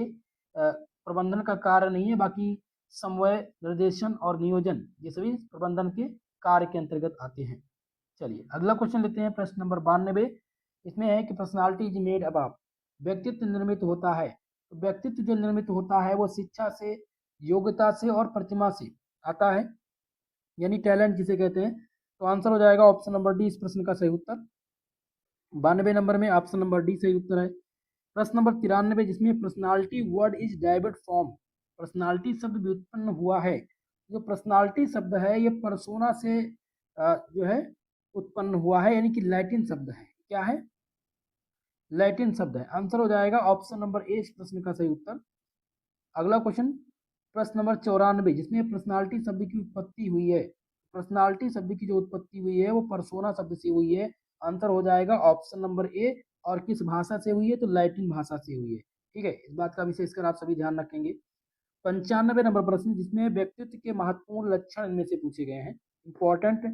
प्रबंधन का कार्य नहीं है। बाकी समन्वय, निर्देशन और नियोजन ये सभी प्रबंधन के कार्य के अंतर्गत आते हैं। चलिए अगला क्वेश्चन लेते हैं, प्रश्न नंबर 92। इसमें है कि पर्सनालिटी इज मेड अबाउट, व्यक्तित्व निर्मित होता है। तो व्यक्तित्व जो निर्मित होता है वो शिक्षा से, योग्यता से और प्रतिभा से आता है, यानी टैलेंट जिसे कहते हैं। तो आंसर हो जाएगा ऑप्शन नंबर डी इस प्रश्न का सही उत्तर। 92 नंबर में ऑप्शन नंबर डी सही उत्तर है। प्रश्न नंबर 93 जिसमें personality word is divert from, personality शब्द व्युत्पन्न हुआ है। जो पर्सनालिटी शब्द है ये परसोना से जो है उत्पन्न हुआ है, यानी कि लैटिन शब्द है। क्या है? लैटिन शब्द है। आंसर हो जाएगा ऑप्शन नंबर ए इस प्रश्न का सही उत्तर। अगला क्वेश्चन, प्रश्न नंबर 94 जिसमें पर्सनालिटी शब्द की उत्पत्ति हुई है। पर्सनालिटी शब्द की जो उत्पत्ति हुई है वो परसोना शब्द से हुई है। आंसर हो जाएगा ऑप्शन नंबर ए। और किस भाषा से हुई है? तो लैटिन भाषा से हुई है। ठीक है, इस बात का विशेषकर आप सभी ध्यान रखेंगे। 95 नंबर प्रश्न जिसमें व्यक्तित्व के महत्वपूर्ण लक्षण इनमें से पूछे गए हैं। इंपॉर्टेंट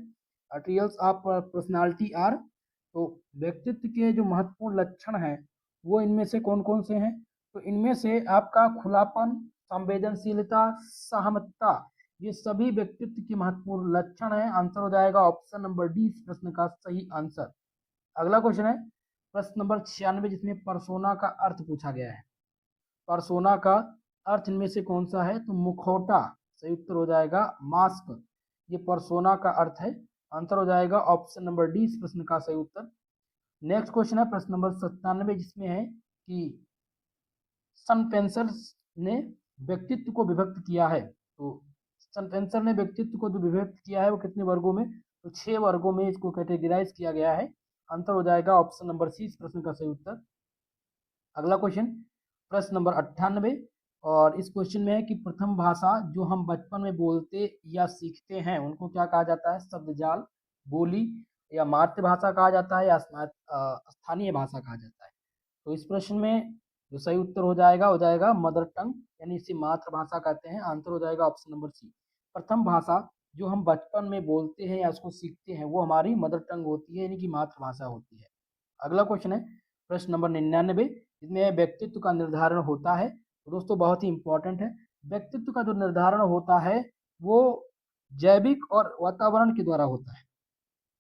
ट्रियल्स ऑफ पर्सनालिटी आर, तो व्यक्तित्व के जो महत्वपूर्ण लक्षण हैं वो इनमें से कौन कौन से हैं? तो इनमें से आपका खुलापन, संवेदनशीलता, सहमतता, ये सभी व्यक्तित्व के महत्वपूर्ण लक्षण हैं। आंसर हो जाएगा ऑप्शन नंबर डी इस प्रश्न का सही आंसर। अगला क्वेश्चन है प्रश्न नंबर 96 जिसमें परसोना का अर्थ पूछा गया है। परसोना का अर्थ इनमें से कौन सा है? तो मुखौटा सही उत्तर हो जाएगा, मास्क, ये परसोना का अर्थ है। आंसर हो जाएगा ऑप्शन नंबर डी इस प्रश्न का सही उत्तर। नेक्स्ट क्वेश्चन है प्रश्न नंबर 97 जिसमें है कि सनफेंसर ने व्यक्तित्व को विभक्त किया है। तो सनफेंसर ने व्यक्तित्व को जो विभक्त किया है वो कितने वर्गों में? तो 6 वर्गों में इसको कैटेगराइज किया गया है। आंसर हो जाएगा ऑप्शन नंबर सी इस प्रश्न का सही उत्तर। अगला क्वेश्चन, प्रश्न नंबर 98, और इस क्वेश्चन में है कि प्रथम भाषा जो हम बचपन में बोलते या सीखते हैं उनको क्या कहा जाता है? शब्दजाल, बोली, या मातृभाषा कहा जाता है, या स्थानीय भाषा कहा जाता है। तो इस प्रश्न में जो सही उत्तर हो जाएगा मदर टंग, यानी इसे मातृभाषा कहते हैं। आंसर हो जाएगा ऑप्शन नंबर सी। प्रथम भाषा जो हम बचपन में बोलते हैं या उसको सीखते हैं वो हमारी मदर टंग होती है, यानी कि मातृभाषा होती है। अगला क्वेश्चन है प्रश्न नंबर 99, इसमें व्यक्तित्व का निर्धारण होता है। तो दोस्तों बहुत ही इंपॉर्टेंट है। व्यक्तित्व का जो निर्धारण होता है वो जैविक और वातावरण के द्वारा होता है,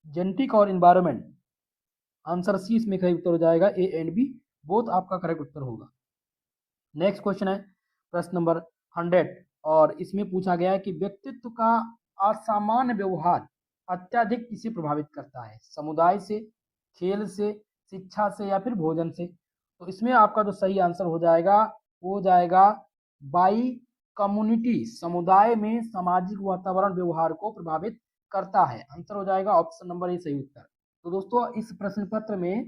जेनेटिक और इन्वायरमेंट। आंसर सी इसमें सही उत्तर हो जाएगा, ए एंड बी बोथ आपका करेक्ट उत्तर होगा। नेक्स्ट क्वेश्चन है प्रश्न नंबर 100, और इसमें पूछा गया है कि व्यक्तित्व का असामान्य व्यवहार अत्यधिक किसे प्रभावित करता है? समुदाय से, खेल से, शिक्षा से, या फिर भोजन से? तो इसमें आपका जो सही आंसर हो जाएगा वो हो जाएगा बाई कम्युनिटी, समुदाय में सामाजिक वातावरण व्यवहार को प्रभावित करता है। आंसर हो जाएगा ऑप्शन नंबर ए सही उत्तर। तो दोस्तों इस प्रश्न पत्र में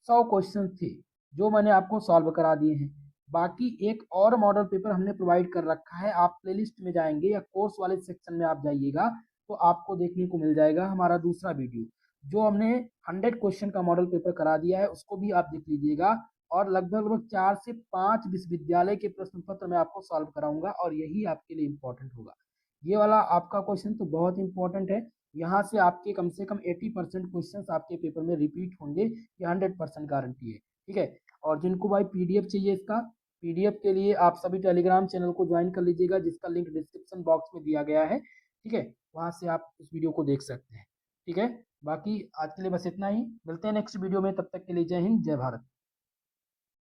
100 क्वेश्चन थे जो मैंने आपको सॉल्व करा दिए हैं। बाकी एक और मॉडल पेपर हमने प्रोवाइड कर रखा है, आप प्लेलिस्ट में जाएंगे या कोर्स वाले सेक्शन में आप जाइएगा तो आपको देखने को मिल जाएगा हमारा दूसरा वीडियो, जो हमने 100 क्वेश्चन का मॉडल पेपर करा दिया है, उसको भी आप देख लीजिएगा। और लगभग 4 से 5 विश्वविद्यालय के प्रश्न पत्र मैं आपको सॉल्व कराऊंगा और यही आपके लिए इम्पोर्टेंट होगा। ये वाला आपका क्वेश्चन तो बहुत इंपॉर्टेंट है, यहाँ से आपके कम से कम 80% क्वेश्चन आपके पेपर में रिपीट होंगे, ये 100% गारंटी है। ठीक है, और जिनको भाई पीडीएफ चाहिए इसका, पीडीएफ के लिए आप सभी टेलीग्राम चैनल को ज्वाइन कर लीजिएगा जिसका लिंक डिस्क्रिप्शन बॉक्स में दिया गया है। ठीक है, वहां से आप इस वीडियो को देख सकते हैं। ठीक है, बाकी आज के लिए बस इतना ही, मिलते हैं नेक्स्ट वीडियो में, तब तक के लिए जय हिंद जय भारत।